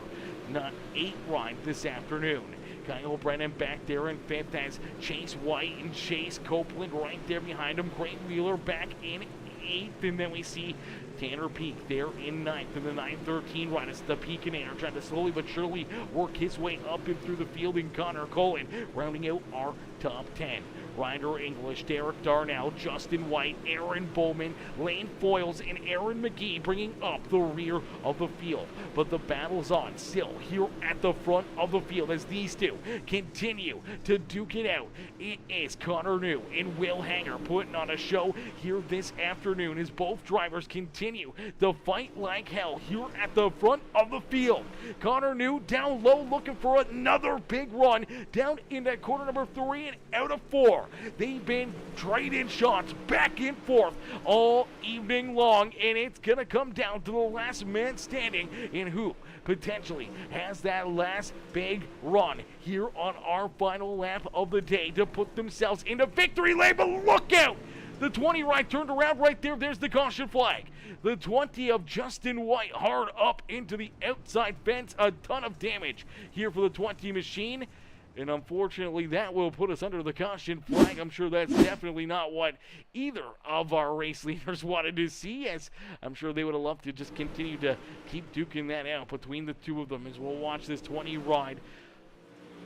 [SPEAKER 2] 8 ride this afternoon. Kyle Brennan back there in 5th as Chase White and Chase Copeland right there behind him. Craig Wheeler back in 8th, and then we see Tanner Peak there in 9th, and the 9-13 ride is the Peak and Air trying to slowly but surely work his way up and through the field, and Connor Cullen rounding out our top 10. Ryder English, Derek Darnell, Justin White, Aaron Bowman, Lane Foyles, and Aaron McGee bringing up the rear of the field. But the battle's on still here at the front of the field as these two continue to duke it out. It is Connor New and Will Hanger putting on a show here this afternoon as both drivers continue to fight like hell here at the front of the field. Connor New down low looking for another big run down in that quarter number 3 and out of 4. They've been trading shots back and forth all evening long, and it's going to come down to the last man standing in who potentially has that last big run here on our final lap of the day to put themselves into victory lane. But look out! The 20 right turned around right there. There's the caution flag. The 20 of Justin White hard up into the outside fence. A ton of damage here for the 20 machine. And unfortunately, that will put us under the caution flag. I'm sure that's definitely not what either of our race leaders wanted to see, as I'm sure they would have loved to just continue to keep duking that out between the two of them as we'll watch this 20 ride.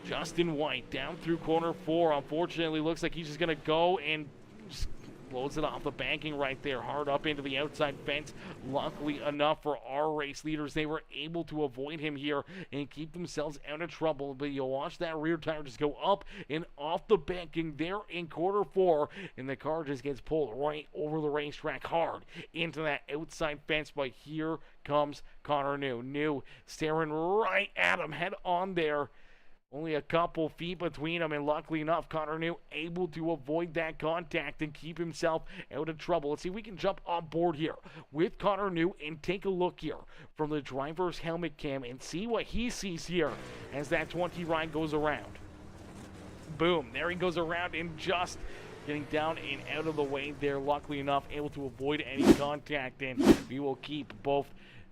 [SPEAKER 2] Justin White down through corner 4. Unfortunately, looks like he's just going to go and just blows it off the banking right there, hard up into the outside fence. Luckily enough for our race leaders, they were able to avoid him here and keep themselves out of trouble. But you'll watch that rear tire just go up and off the banking there in quarter 4, and the car just gets pulled right over the racetrack hard into that outside fence. But here comes Connor New. New staring right at him head on there. Only a couple feet between them, and luckily enough, Connor New able to avoid that contact and keep himself out of trouble. Let's see if we can jump on board here with Connor New and take a look here from the driver's helmet cam and see what he sees here as that 20 ride goes around. Boom, there he goes around and just getting down and out of the way there. Luckily enough, able to avoid any contact, and we will keep both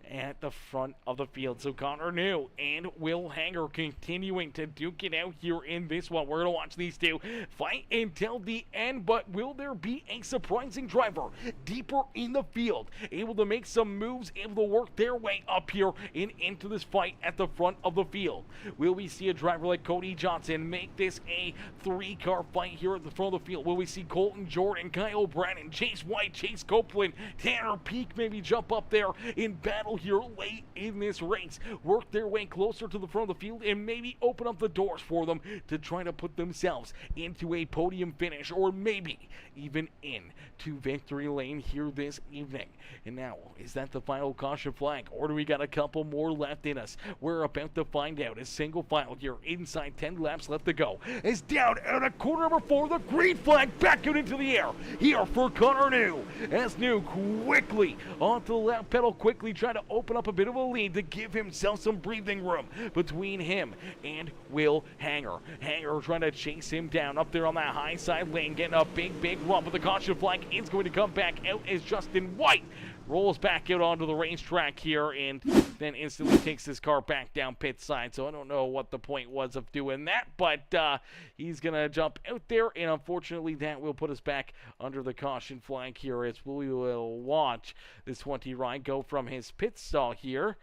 [SPEAKER 2] at the front of the field. So Connor New and Will Hanger continuing to duke it out here in this one. We're going to watch these two fight until the end, but will there be a surprising driver deeper in the field, able to make some moves, able to work their way up here and into this fight at the front of the field? Will we see a driver like Cody Johnson make this a 3-car fight here at the front of the field? Will we see Colton Jordan, Kyle Brennan, Chase White, Chase Copeland, Tanner Peak maybe jump up there in battle here late in this race work their way closer to the front of the field and maybe open up the doors for them to try to put themselves into a podium finish, or maybe even into victory lane here this evening. And now, is that the final caution flag, or do we got a couple more left in us? We're about to find out. A single file here inside 10 laps left to go. Is down at a corner number 4, the green flag back out into the air here for Connor New, as New quickly onto the left pedal, quickly trying to open up a bit of a lead to give himself some breathing room between him and Will Hanger. Hanger trying to chase him down up there on that high side lane, getting a big run, but the caution flag is going to come back out as Justin White rolls back out onto the racetrack here and then instantly takes his car back down pit side. So I don't know what the point was of doing that, but he's going to jump out there, and unfortunately that will put us back under the caution flag here as we will watch this 20 ride go from his pit stall here.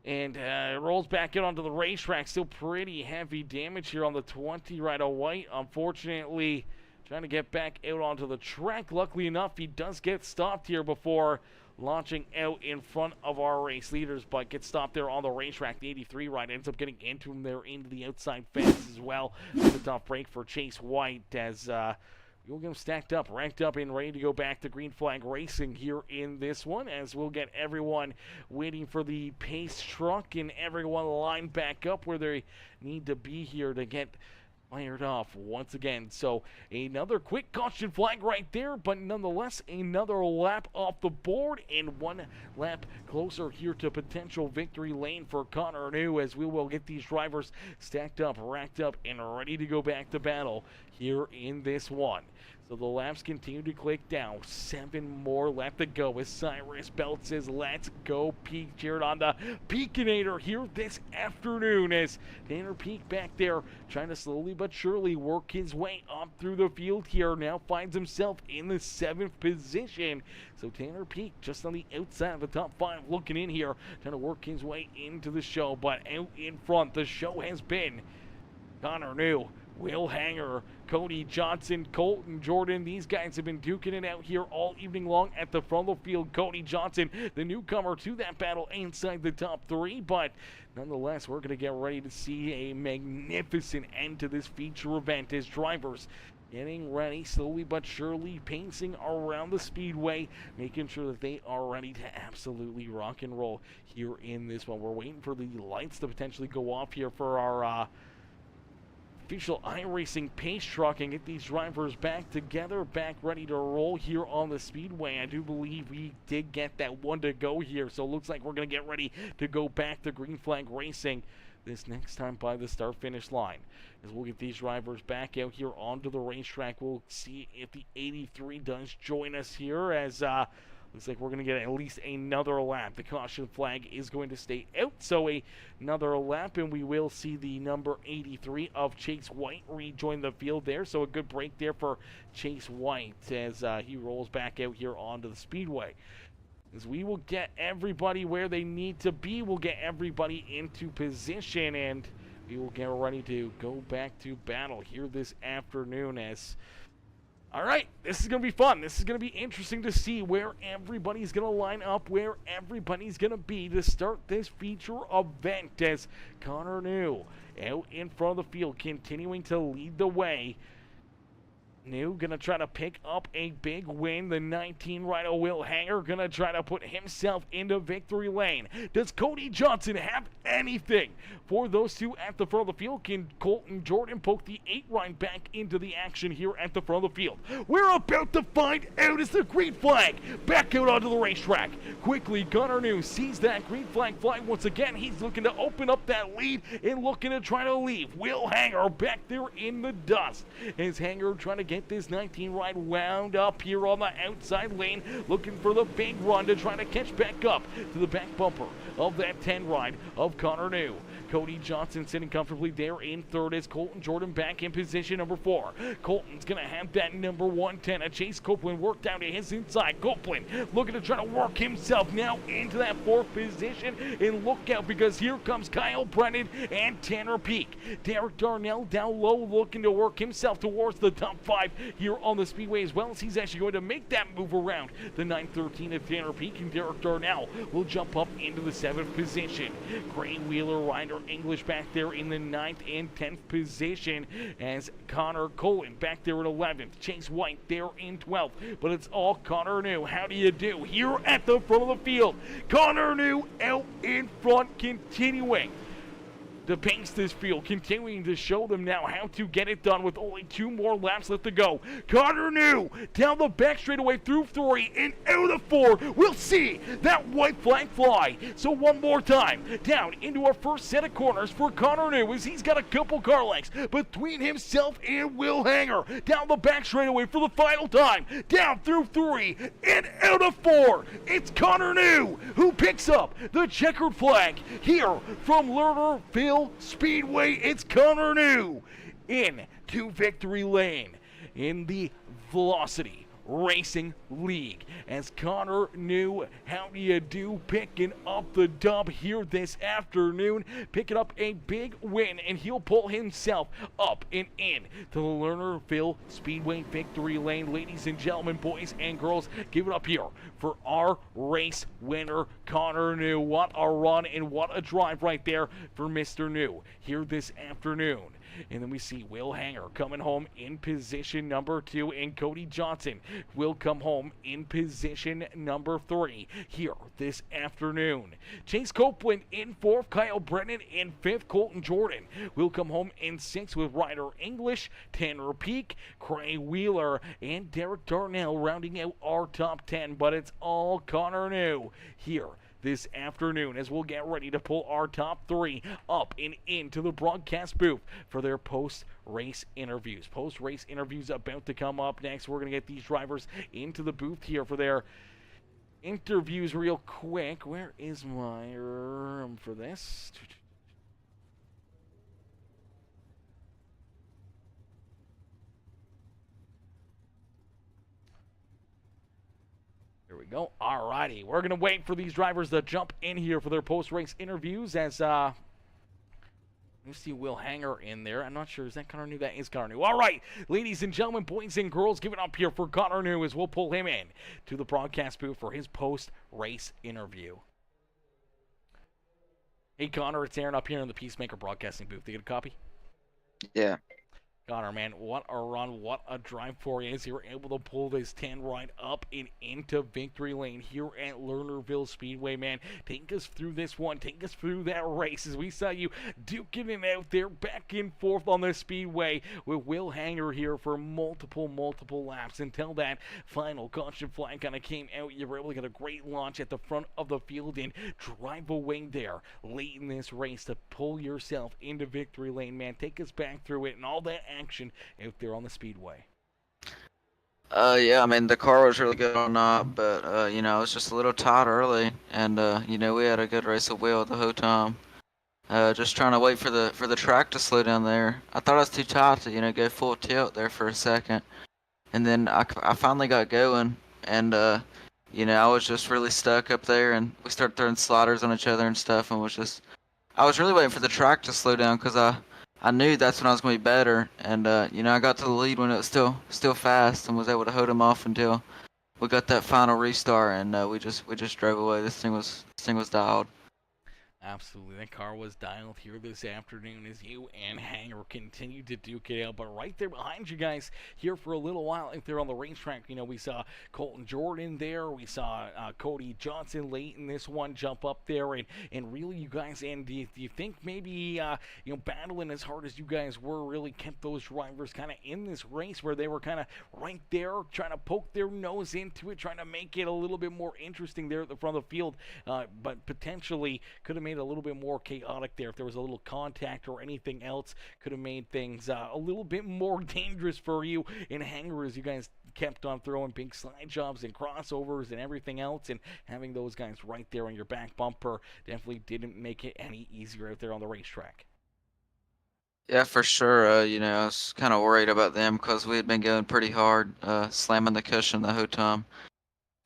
[SPEAKER 2] And rolls back out onto the racetrack. Still pretty heavy damage here on the 20 ride of White. Unfortunately, trying to get back out onto the track. Luckily enough, he does get stopped here before launching out in front of our race leaders, but gets stopped there on the racetrack. The 83 ride ends up getting into him there into the outside fence as well. It's a tough break for Chase White as we'll get him stacked up, ranked up, and ready to go back to green flag racing here in this one, as we'll get everyone waiting for the pace truck and everyone lined back up where they need to be here to get fired off once again. So another quick caution flag right there, but nonetheless another lap off the board and one lap closer here to potential victory lane for Connor New, as we will get these drivers stacked up, racked up, and ready to go back to battle here in this one. So the laps continue to click down. 7 more left to go as Cyrus Belt says, let's go Peak. Cheered on the Peakinator here this afternoon as Tanner Peak back there trying to slowly but surely work his way up through the field here. Now finds himself in the 7th position. So Tanner Peak just on the outside of the top 5 looking in here, trying to work his way into the show. But out in front, the show has been Connor New, Will Hanger, Cody Johnson, Colton Jordan. These guys have been duking it out here all evening long at the front of the field. Cody Johnson, the newcomer to that battle inside the top 3, but nonetheless, we're going to get ready to see a magnificent end to this feature event as drivers getting ready slowly but surely, pacing around the speedway, making sure that they are ready to absolutely rock and roll here in this one. We're waiting for the lights to potentially go off here for our official iRacing pace truck and get these drivers back together, back ready to roll here on the speedway. I do believe we did get that one to go here, so it looks like we're going to get ready to go back to green flag racing this next time by the start finish line. As we'll get these drivers back out here onto the racetrack, we'll see if the 83 does join us here, as looks like we're going to get at least another lap. The caution flag is going to stay out, so another lap, and we will see the number 83 of Chase White rejoin the field there. So a good break there for Chase White as he rolls back out here onto the speedway. As we will get everybody where they need to be, we'll get everybody into position, and we will get ready to go back to battle here this afternoon. As all right, this is going to be fun. This is going to be interesting to see where everybody's going to line up, where everybody's going to be to start this feature event, as Connor New out in front of the field, continuing to lead the way. New gonna try to pick up a big win. The 19 rider Will Hanger gonna try to put himself into victory lane. Does Cody Johnson have anything for those two at the front of the field? Can Colton Jordan poke the 8 ride back into the action here at the front of the field? We're about to find out as the green flag back out onto the racetrack. Quickly, Connor New sees that green flag fly once again. He's looking to open up that lead and looking to try to leave. Will Hanger back there in the dust. As Hanger trying to get this 19 ride wound up here on the outside lane, looking for the big run to try to catch back up to the back bumper of that 10 ride of Connor New. Cody Johnson sitting comfortably there in third as Colton Jordan back in position number 4. Colton's going to have that number 110. A Chase Copeland worked down to his inside. Copeland looking to try to work himself now into that 4th position. And look out, because here comes Kyle Brennan and Tanner Peak. Derek Darnell down low looking to work himself towards the top 5 drive here on the Speedway, as well as he's actually going to make that move around the 913 of Tanner Peak, and Derek Darnell will jump up into the 7th position. Gray Wheeler, Ryder English back there in the 9th and 10th position, as Connor Colin back there in 11th. Chase White there in 12th, but it's all Connor New. How do you do here at the front of the field? Connor New out in front, continuing to pace this field, continuing to show them now how to get it done with only 2 more laps left to go. Connor New down the back straightaway through 3 and out of 4. We'll see that white flag fly. So one more time, down into our first set of corners for Connor New, as he's got a couple car lengths between himself and Will Hanger. Down the back straightaway for the final time, down through 3 and out of 4. It's Connor New who picks up the checkered flag here from Lernerville Speedway. It's Connor New into victory lane in the Velocity Racing League, as Connor New, how do you do, picking up the dub here this afternoon, picking up a big win, and he'll pull himself up and in to the Lernerville Speedway victory lane. Ladies and gentlemen, boys and girls, give it up here for our race winner, Connor New. What a run and what a drive right there for Mr. New here this afternoon. And then we see Will Hanger coming home in position number 2, and Cody Johnson will come home in position number 3 here this afternoon. Chase Copeland in 4th, Kyle Brennan in 5th, Colton Jordan will come home in 6th with Ryder English, Tanner Peak, Cray Wheeler, and Derek Darnell rounding out our top 10. But it's all Connor New here this afternoon, as we'll get ready to pull our top 3 up and into the broadcast booth for their post-race interviews. Post-race interviews about to come up next. We're going to get these drivers into the booth here for their interviews real quick. Where is my room for this? There we go. Alrighty, we're gonna wait for these drivers to jump in here for their post-race interviews. As you see Will Hanger in there. I'm not sure, is that Connor New? That is Connor New. All right, ladies and gentlemen, boys and girls, give it up here for Connor New as we'll pull him in to the broadcast booth for his post-race interview. Hey Connor, it's Aaron up here in the Peacemaker broadcasting booth. You get a copy?
[SPEAKER 3] Yeah.
[SPEAKER 2] Connor, man, what a run, what a drive for you as you were able to pull this 10 right up and into victory lane here at Lernerville Speedway, man. Take us through this one, take us through that race as we saw you duking it out there back and forth on the Speedway with Will Hanger here for multiple laps until that final caution flag kind of came out. You were able to get a great launch at the front of the field and drive away there late in this race to pull yourself into victory lane, man. Take us back through it and all that action out there on the Speedway.
[SPEAKER 3] Yeah, I mean, the car was really good or not, but, you know, it was just a little tight early, and, you know, we had a good race of wheel the whole time. Just trying to wait for the track to slow down there. I thought I was too tight to, you know, go full tilt there for a second. And then I finally got going, and, you know, I was just really stuck up there, and we started throwing sliders on each other and stuff, and I was really waiting for the track to slow down, because I knew that's when I was going to be better, and you know, I got to the lead when it was still fast, and was able to hold him off until we got that final restart, and we just drove away. This thing was dialed.
[SPEAKER 2] Absolutely. That car was dialed here this afternoon as you and Hanger continued to duke it out. But right there behind you guys here for a little while out there on the racetrack, you know, we saw Colton Jordan there. We saw Cody Johnson late in this one jump up there. And really, you guys, and do you think maybe, you know, battling as hard as you guys were really kept those drivers kind of in this race where they were kind of right there trying to poke their nose into it, trying to make it a little bit more interesting there at the front of the field, but potentially could have made a little bit more chaotic there if there was a little contact or anything else, could have made things a little bit more dangerous for you in Hanger as you guys kept on throwing big slide jobs and crossovers and everything else, and having those guys right there on your back bumper definitely didn't make it any easier out there on the racetrack.
[SPEAKER 3] Yeah, for sure. You know, I was kind of worried about them because we had been going pretty hard, slamming the cushion the whole time.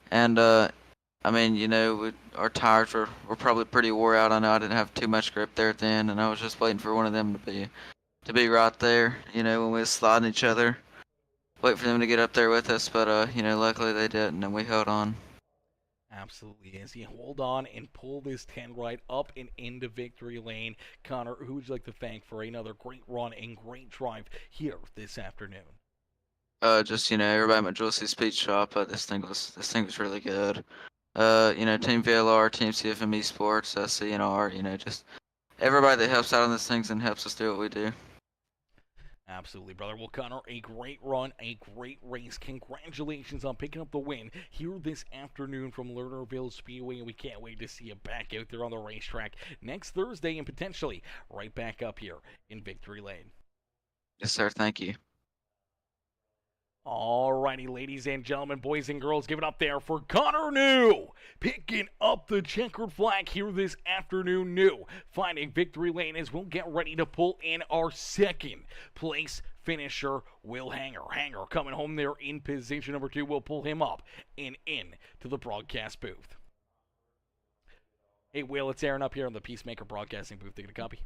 [SPEAKER 3] And, I mean, you know, our tires were probably pretty wore out. I know I didn't have too much grip there at the end, and I was just waiting for one of them to be right there, you know, when we was sliding each other. wait for them to get up there with us, but you know, luckily they didn't, and we held on.
[SPEAKER 2] Absolutely. As you hold on and pull this 10 right up and into victory lane, Connor, who would you like to thank for another great run and great drive here this afternoon?
[SPEAKER 3] Just you know, everybody at my Jules's Speed Shop. This thing was really good. You know, Team VLR, Team CFM Esports, CNR. You know, just everybody that helps out on these things and helps us do what we do.
[SPEAKER 2] Absolutely, brother. Well, Connor, a great run, a great race. Congratulations on picking up the win here this afternoon from Lernerville Speedway, and we can't wait to see you back out there on the racetrack next Thursday and potentially right back up here in Victory Lane.
[SPEAKER 3] Yes, sir. Thank you.
[SPEAKER 2] Alrighty, ladies and gentlemen, boys and girls, give it up there for Connor New, picking up the checkered flag here this afternoon. New finding victory lane as we'll get ready to pull in our second place finisher, Will Hanger. Hanger coming home there in position number 2. We'll pull him up and in to the broadcast booth. Hey, Will, it's Aaron up here in the Peacemaker broadcasting booth. Taking a copy.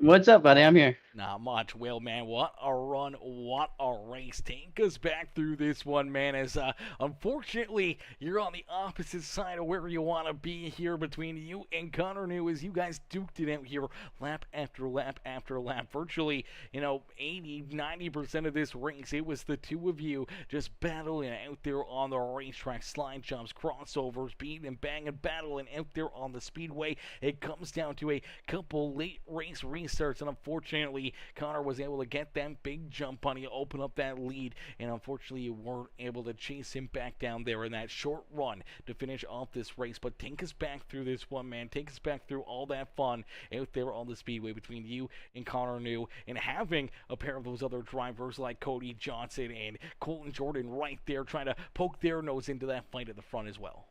[SPEAKER 4] What's up, buddy? I'm here.
[SPEAKER 2] Not much. Well, man, what a run, what a race. Take us back through this one, man, as unfortunately you're on the opposite side of where you want to be here between you and Connor New as you guys duked it out here lap after lap after lap. Virtually, 80-90% of this race, it was the two of you just battling out there on the racetrack. Slide jumps, crossovers, beating and banging, battling out there on the speedway. It comes down to a couple late race restarts, and unfortunately Connor was able to get that big jump on you, open up that lead, and unfortunately you weren't able to chase him back down there in that short run to finish off this race. But take us back through this one, man. Take us back through all that fun out there on the speedway between you and Connor New, and having a pair of those other drivers like Cody Johnson and Colton Jordan right there trying to poke their nose into that fight at the front as well.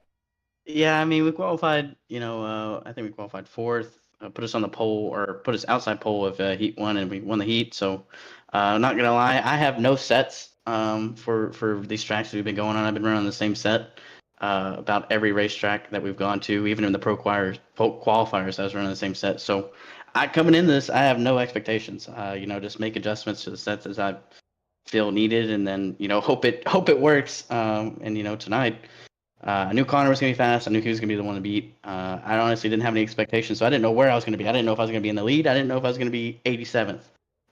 [SPEAKER 4] Yeah, I mean, we qualified, I think we qualified fourth, put us on the pole, or put us outside pole of Heat 1, and we won the heat. So, not going to lie, I have no sets for these tracks that we've been going on. I've been running the same set about every racetrack that we've gone to. Even in the pro qualifiers, I was running the same set. So, coming in this, I have no expectations. Just make adjustments to the sets as I feel needed, and then, hope it works. Tonight, I knew Connor was going to be fast. I knew he was going to be the one to beat. I honestly didn't have any expectations, so I didn't know where I was going to be. I didn't know if I was going to be in the lead. I didn't know if I was going to be 87th.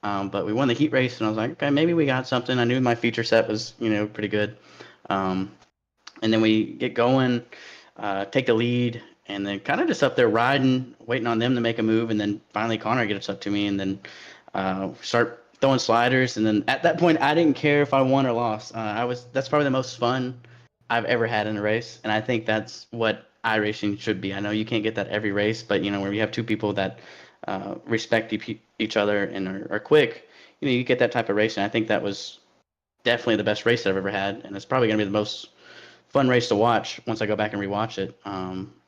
[SPEAKER 4] But we won the heat race, and I was like, okay, maybe we got something. I knew my feature set was, pretty good. And then we get going, take the lead, and then kind of just up there riding, waiting on them to make a move. And then finally Connor gets up to me, and then start throwing sliders. And then at that point, I didn't care if I won or lost. That's probably the most fun I've ever had in a race, and I think that's what iRacing should be. I know you can't get that every race, but where you have two people that respect each other and are quick, you get that type of racing. I think that was definitely the best race I've ever had, and it's probably going to be the most fun race to watch once I go back and rewatch it.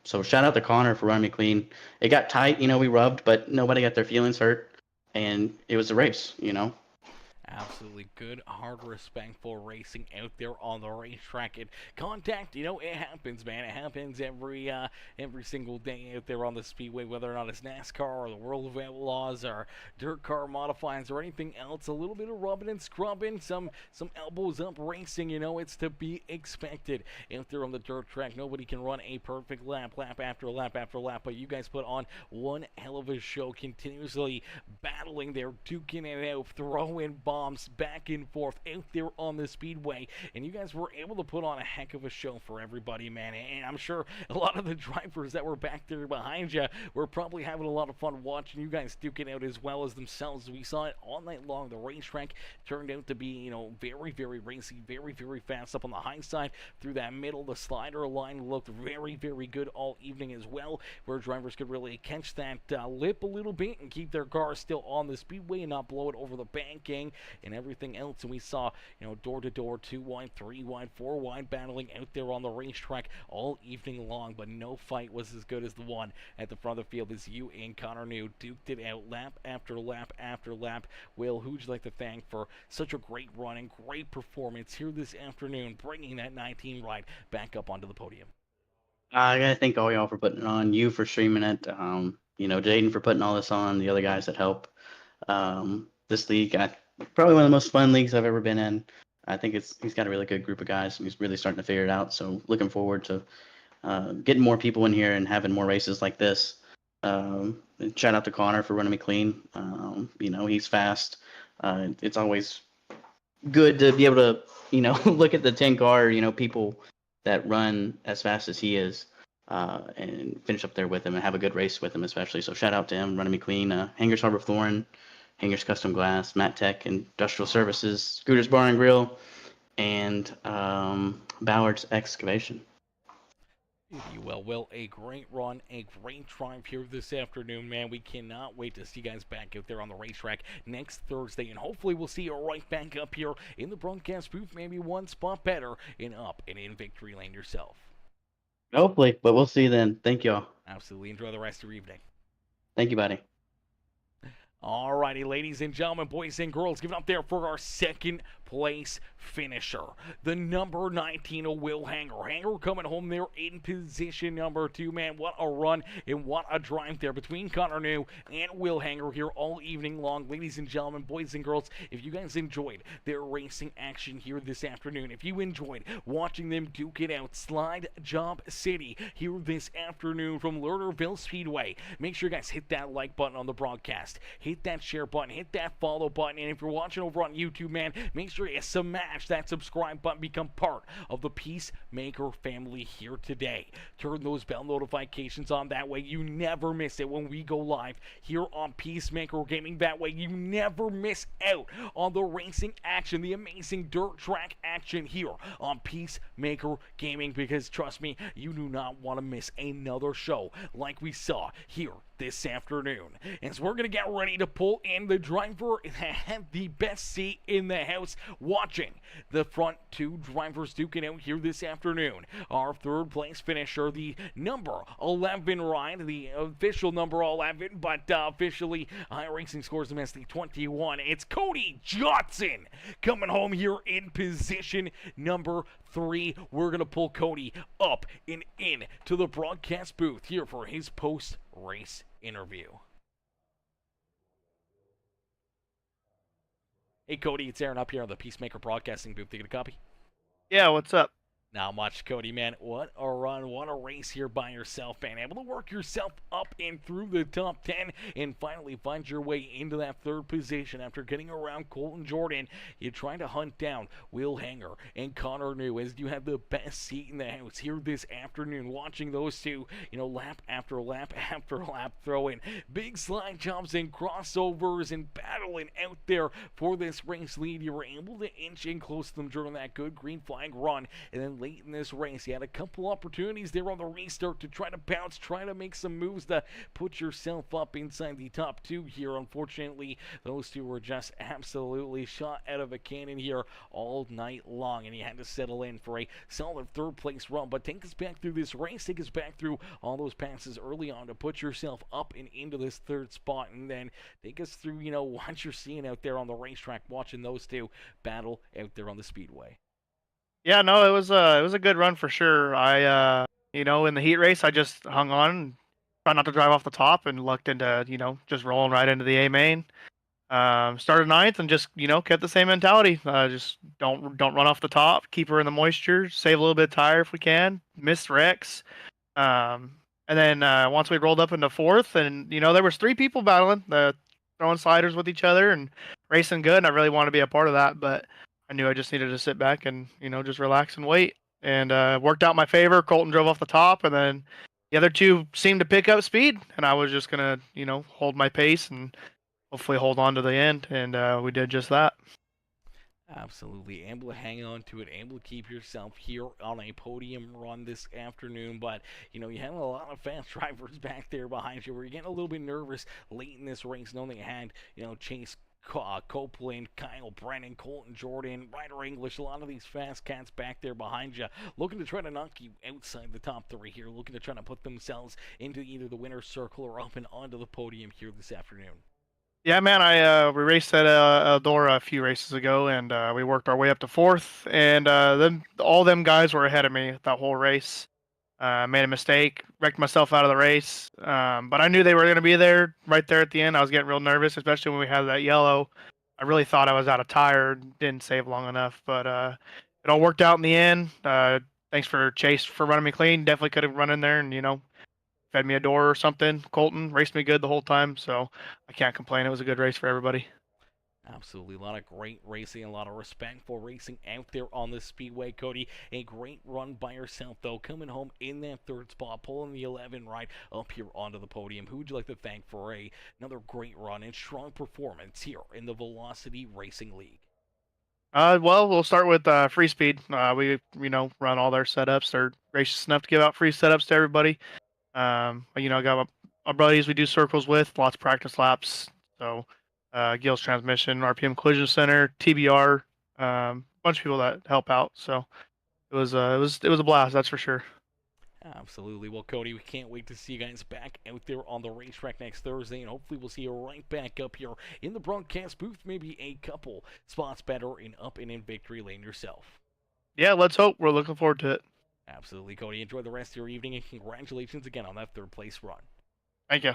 [SPEAKER 4] So shout out to Connor for running me clean. It got tight, we rubbed, but nobody got their feelings hurt, and it was a race.
[SPEAKER 2] Absolutely good, hard, respectful racing out there on the racetrack. And contact, it happens, man. It happens every single day out there on the speedway, whether or not it's NASCAR or the World of Outlaws or dirt car modifieds or anything else. A little bit of rubbing and scrubbing, some elbows up racing. It's to be expected out there on the dirt track. Nobody can run a perfect lap after lap after lap, but you guys put on one hell of a show, continuously battling there, duking it out, throwing bombs back and forth out there on the speedway, and you guys were able to put on a heck of a show for everybody, man. And I'm sure a lot of the drivers that were back there behind you were probably having a lot of fun watching you guys duke it out as well as themselves. We saw it all night long. The racetrack turned out to be, very, very racy, very, very fast up on the high side through that middle. The slider line looked very, very good all evening as well, where drivers could really catch that lip a little bit and keep their cars still on the speedway and not blow it over the banking and everything else. And we saw, door to door, 2 wide, 3 wide, 4 wide battling out there on the racetrack all evening long, but no fight was as good as the one at the front of the field as you and Connor New duked it out lap after lap after lap. Will, who'd you like to thank for such a great run and great performance here this afternoon, bringing that 19 ride back up onto the podium?
[SPEAKER 4] I gotta thank all y'all for putting it on, you for streaming it, Jaden for putting all this on, the other guys that help. This league, probably one of the most fun leagues I've ever been in. I think he's got a really good group of guys, and he's really starting to figure it out. So looking forward to getting more people in here and having more races like this. Shout out to Connor for running me clean. He's fast. It's always good to be able to, look at the 10 car, people that run as fast as he is, and finish up there with him and have a good race with him, especially. So shout out to him, running me clean. Hangers Harbor Flooring, Hangers Custom Glass, Matt Tech Industrial Services, Scooters Bar and Grill, and Ballard's Excavation.
[SPEAKER 2] You well, a great run, a great drive here this afternoon, man. We cannot wait to see you guys back out there on the racetrack next Thursday, and hopefully we'll see you right back up here in the broadcast booth, maybe one spot better and up and in victory lane yourself.
[SPEAKER 4] Hopefully, but we'll see then. Thank y'all.
[SPEAKER 2] Absolutely. Enjoy the rest of your evening.
[SPEAKER 4] Thank you, buddy.
[SPEAKER 2] Alrighty, ladies and gentlemen, boys and girls, give it up there for our second place finisher. The number 19 of Will Hanger. Hanger coming home there in position number 2. Man, what a run and what a drive there between Connor New and Will Hanger here all evening long. Ladies and gentlemen, boys and girls, if you guys enjoyed their racing action here this afternoon, if you enjoyed watching them duke it out, Slide Job City here this afternoon from Lernerville Speedway, make sure you guys hit that like button on the broadcast. Hit that share button, hit that follow button, and if you're watching over on YouTube, man, make sure you smash that subscribe button, become part of the Peacemaker family here today. Turn those bell notifications on, that way you never miss it when we go live here on Peacemaker Gaming. That way you never miss out on the racing action, the amazing dirt track action here on Peacemaker Gaming, because trust me, you do not want to miss another show like we saw here this afternoon. And so we're going to get ready to pull in the driver that had the best seat in the house, watching the front two drivers duking out here this afternoon. Our third place finisher, the number 11 ride, the official number 11, but officially iRacing scores him as the 21. It's Cody Johnson coming home here in position number 3. We're going to pull Cody up and in to the broadcast booth here for his post-race interview. Hey, Cody, it's Aaron up here on the Peacemaker Broadcasting booth. You get a copy?
[SPEAKER 5] Yeah, what's up?
[SPEAKER 2] Not much, Cody, man. What a run. What a race here by yourself, man. Able to work yourself up and through the top 10 and finally find your way into that third position after getting around Colton Jordan. You trying to hunt down Will Hanger and Connor New as you have the best seat in the house here this afternoon, watching those two, lap after lap after lap, throwing big slide jumps and crossovers and battling out there for this race lead. You were able to inch in close to them during that good green flag run, and then late in this race, you had a couple opportunities there on the restart to try to bounce, try to make some moves to put yourself up inside the top 2 here. Unfortunately, those two were just absolutely shot out of a cannon here all night long, and you had to settle in for a solid third place run. But take us back through this race, take us back through all those passes early on to put yourself up and into this third spot, and then take us through, what you're seeing out there on the racetrack, watching those two battle out there on the speedway.
[SPEAKER 5] Yeah, no, it was a good run for sure. I in the heat race, I just hung on, tried not to drive off the top, and lucked into just rolling right into the A main. Started 9th and just kept the same mentality. Just don't run off the top, keep her in the moisture, save a little bit of tire if we can. Missed wrecks. And then once we rolled up into 4th, and there was 3 people battling, throwing sliders with each other and racing good. And I really wanted to be a part of that, but I knew I just needed to sit back and just relax and wait. And worked out in my favor. Colton drove off the top, and then the other 2 seemed to pick up speed, and I was just gonna hold my pace and hopefully hold on to the end, and we did just that.
[SPEAKER 2] Absolutely. Able to hang on to it, able to keep yourself here on a podium run this afternoon. But, you had a lot of fast drivers back there behind you. Were you getting a little bit nervous late in this race, knowing that you had, Chase Copeland, Kyle Brennan, Colton Jordan, Ryder English, a lot of these fast cats back there behind you, looking to try to knock you outside the top 3 here, looking to try to put themselves into either the winner's circle or up and onto the podium here this afternoon?
[SPEAKER 5] Yeah, man, we raced at Eldora a few races ago, and we worked our way up to 4th, and all them guys were ahead of me that whole race. Made a mistake, wrecked myself out of the race, but I knew they were going to be there right there at the end. I was getting real nervous, especially when we had that yellow. I really thought I was out of tire, didn't save long enough, but it all worked out in the end. Thanks for Chase for running me clean. Definitely could have run in there and fed me a door or something. Colton raced me good the whole time, so I can't complain. It was a good race for everybody.
[SPEAKER 2] Absolutely. A lot of great racing, a lot of respectful racing out there on the Speedway, Cody. A great run by yourself, though, coming home in that third spot, pulling the 11 right up here onto the podium. Who would you like to thank for another great run and strong performance here in the Velocity Racing League?
[SPEAKER 5] Well, we'll start with free speed. We run all their setups. They're gracious enough to give out free setups to everybody. I got my buddies we do circles with, lots of practice laps. So, Gil's Transmission, RPM Collision Center, TBR, bunch of people that help out. So it was a blast, that's for sure.
[SPEAKER 2] Absolutely. Well, Cody, we can't wait to see you guys back out there on the racetrack next Thursday, and hopefully we'll see you right back up here in the broadcast booth, maybe a couple spots better and up and in victory lane yourself.
[SPEAKER 5] Yeah, let's hope. We're looking forward to it.
[SPEAKER 2] Absolutely, Cody. Enjoy the rest of your evening, and congratulations again on that third place run.
[SPEAKER 5] Thank you.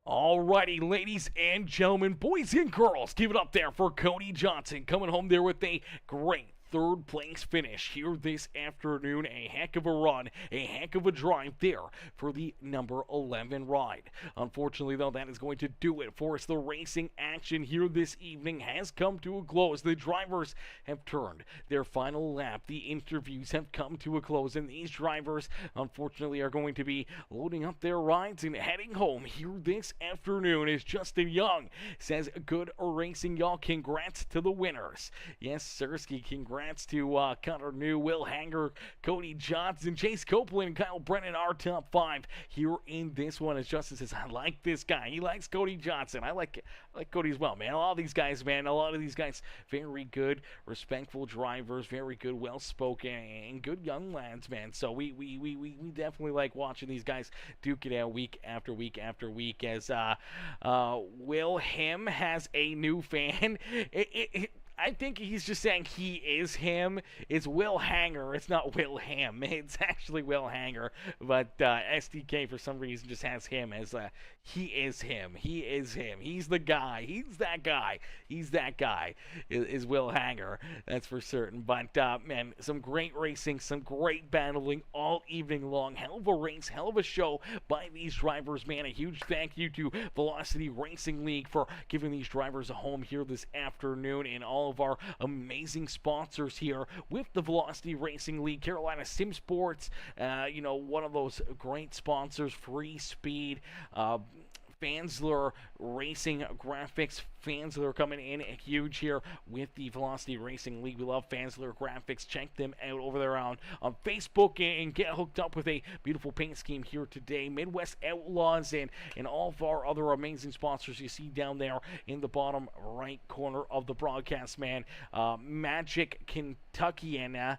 [SPEAKER 2] Alrighty, ladies and gentlemen, boys and girls, give it up there for Cody Johnson coming home there with a great third place finish here this afternoon. A heck of a run, a heck of a drive there for the number 11 ride. Unfortunately, though, that is going to do it for us. The racing action here this evening has come to a close. The drivers have turned their final lap. The interviews have come to a close, and these drivers, unfortunately, are going to be loading up their rides and heading home here this afternoon. As Justin Young says, good racing, y'all. Congrats to the winners. Yes, Sirski, congrats to Connor New, Will Hanger, Cody Johnson, Chase Copeland, and Kyle Brennan, our top 5 here in this one. As Justin says, I like this guy. He likes Cody Johnson. I like Cody as well, man. A lot of these guys, very good, respectful drivers, very good, well-spoken, and good young lads, man. So we definitely like watching these guys duke it out week after week after week. As Will Him has a new fan. I think he's just saying he is him. It's Will Hanger. It's not Will Ham. It's actually Will Hanger. But SDK, for some reason, just has him as he is him. He is him. He's the guy. He's that guy. He's that guy is Will Hanger. That's for certain. But, man, some great racing, some great battling all evening long. Hell of a race, hell of a show by these drivers, man. A huge thank you to Velocity Racing League for giving these drivers a home here this afternoon, and all of our amazing sponsors here with the Velocity Racing League. Carolina Sim Sports, one of those great sponsors. Free Speed, Fansler Racing Graphics. Fansler coming in huge here with the Velocity Racing League. We love Fansler Graphics. Check them out over there on Facebook and get hooked up with a beautiful paint scheme here today. Midwest Outlaws and all of our other amazing sponsors you see down there in the bottom right corner of the broadcast, man. Magic Kentuckiana,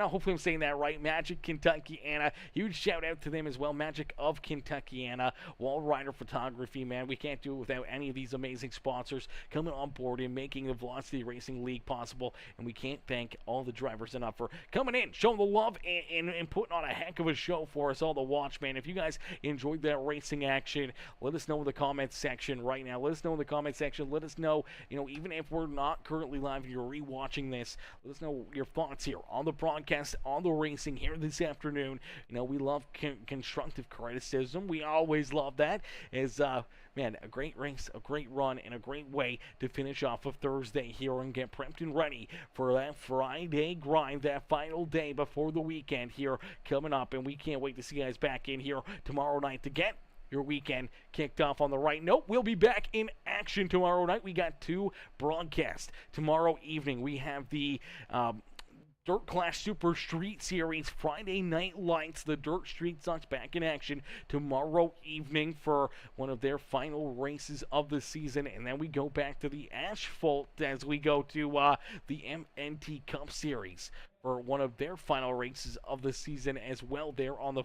[SPEAKER 2] hopefully I'm saying that right. Magic Kentuckiana, huge shout out to them as well. Magic of Kentuckiana, Wall Rider Photography, man. We can't do it without any of these amazing sponsors coming on board and making the Velocity Racing League possible, and we can't thank all the drivers enough for coming in, showing the love, and putting on a heck of a show for us all to watch, man. If you guys enjoyed that racing action, let us know in the comments section right now. Let us know in the comments section. Let us know, even if we're not currently live and you're rewatching this, let us know your thoughts here on the broadcast, on the racing here this afternoon. We love constructive criticism. We always love that. As man, a great race, a great run, and a great way to finish off of Thursday here and get prepped and ready for that Friday grind, that final day before the weekend here coming up. And we can't wait to see you guys back in here tomorrow night to get your weekend kicked off on the right note. We'll be back in action tomorrow night. We got 2 broadcasts. Tomorrow evening, we have the Dirt Clash Super Street Series Friday Night Lights. The Dirt Street Sox back in action tomorrow evening for one of their final races of the season. And then we go back to the Asphalt as we go to the MNT Cup Series for one of their final races of the season as well there on the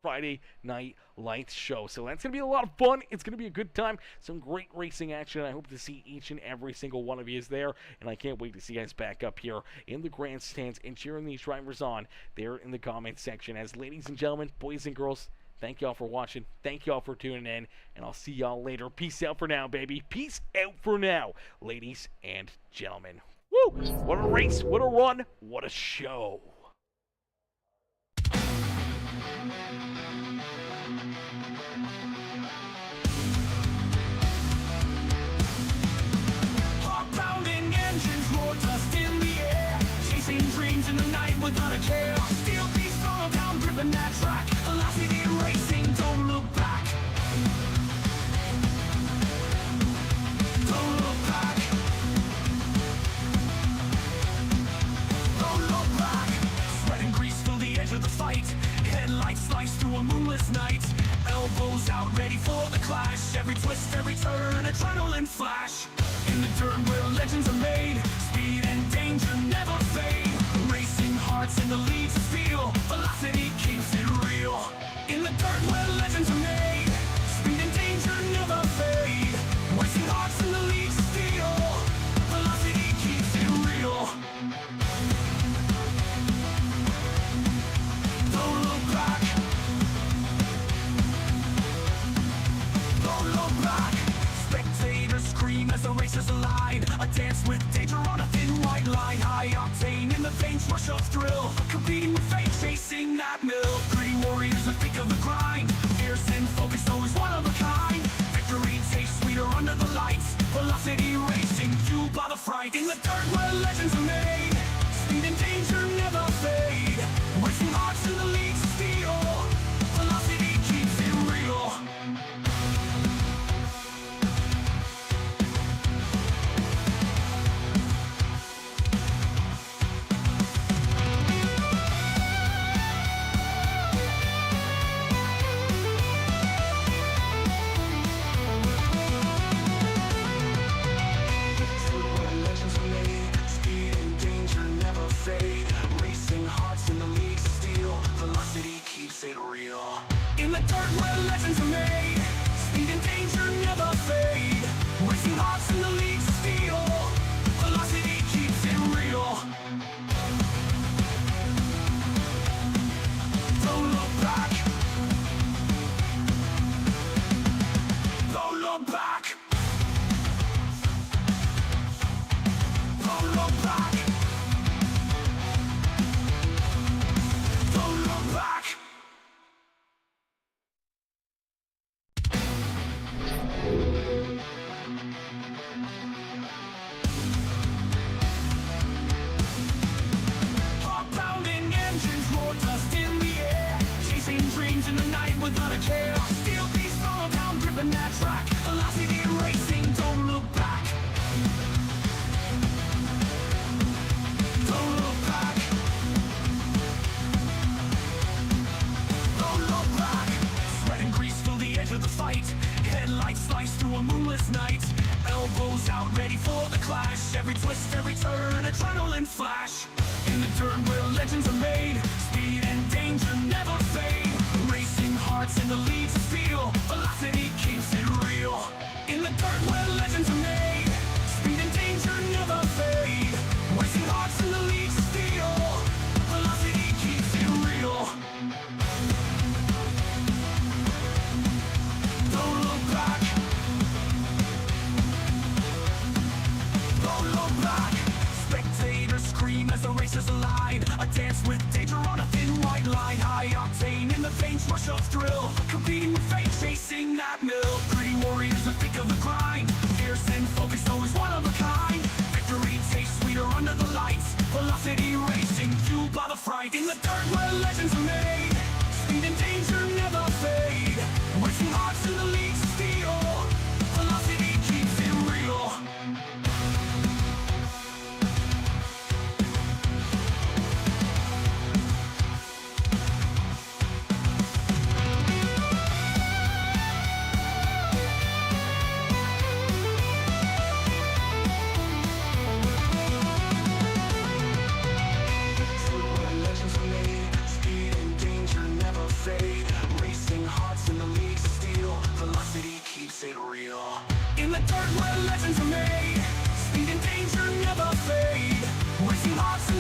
[SPEAKER 2] Friday Night Lights show. So that's going to be a lot of fun. It's going to be a good time. Some great racing action. I hope to see each and every single one of you is there. And I can't wait to see you guys back up here in the grandstands and cheering these drivers on there in the comments section. As ladies and gentlemen, boys and girls, Thank y'all for watching. Thank y'all for tuning in. And I'll see y'all later. Peace out for now, baby. Peace out for now, ladies and gentlemen. Woo! What a race. What a run. What a show.
[SPEAKER 1] Heart-pounding engines roar, dust in the air, chasing dreams in the night without a care. Steel beats on down, gripping that track. Velocity racing, don't look back. Don't look back. Don't look back. Sweat and grease fill the edge of the fight. Headlights slice through a moonless night. Elbows out, ready for the clash. Every twist, every turn, adrenaline flash. In the dirt where legends are made, speed and danger never fade. Racing hearts in the leads feel, velocity keeps it real. In the dirt where legends are made, speed and danger never fade. Racing hearts in the leads feel, velocity keeps it real. Don't look back. Don't look back. Spectators scream as the racers align. A dance with danger on a thin white line. High octane in the veins, rush of thrill. Competing with fate, chasing that mill. Gritty warriors that think of the grind. Fierce and focused, always one of a kind. Victory tastes sweeter under the lights. Velocity racing, fueled by the fright. In the dirt where legends are made, speed and danger never fade. Racing hearts in the leagues of steel. Velocity keeps it real. In the dirt where legends are made, speed and danger never fade. Racing hearts in the leagues of steel, velocity keeps it real. Don't look back. Don't look back. Don't look back. Don't look back. Heart-pounding engines roar, dust in the air, chasing dreams in the night without a care. Steel beats fall down, gripping that track. Velocity racing, don't look back. Don't look back. Don't look back. Sweat and grease fill the edge of the fight. Headlights slice through a moonless night. Elbows out, ready for the clash. Every twist, every turn, adrenaline flash. In the dirt where legends are made, speed and danger never fade. Racing hearts in the leads feel, velocity keeps it real. In the dirt where legends are made, speed and danger never fade. Racing hearts in the leads feel, velocity keeps it real. Don't look back. Don't look back. Spectators scream as the racers align. A dance with danger on a thin white line. High octane in the veins, rush of thrill. Competing with fate, chasing that mill. Gritty warriors that think of the grind. Fierce and focused, always one of a kind. Victory tastes sweeter under the lights. Velocity racing, fueled by the fright. In the dirt where legends are made, speed and danger never fade. Racing hearts in the leagues of steel, velocity keeps it real. Legends are made, speed and danger never fade. Racing hearts in the leagues of steel, velocity keeps it real. In the dirt where legends are made, speed and danger never fade. Racing hearts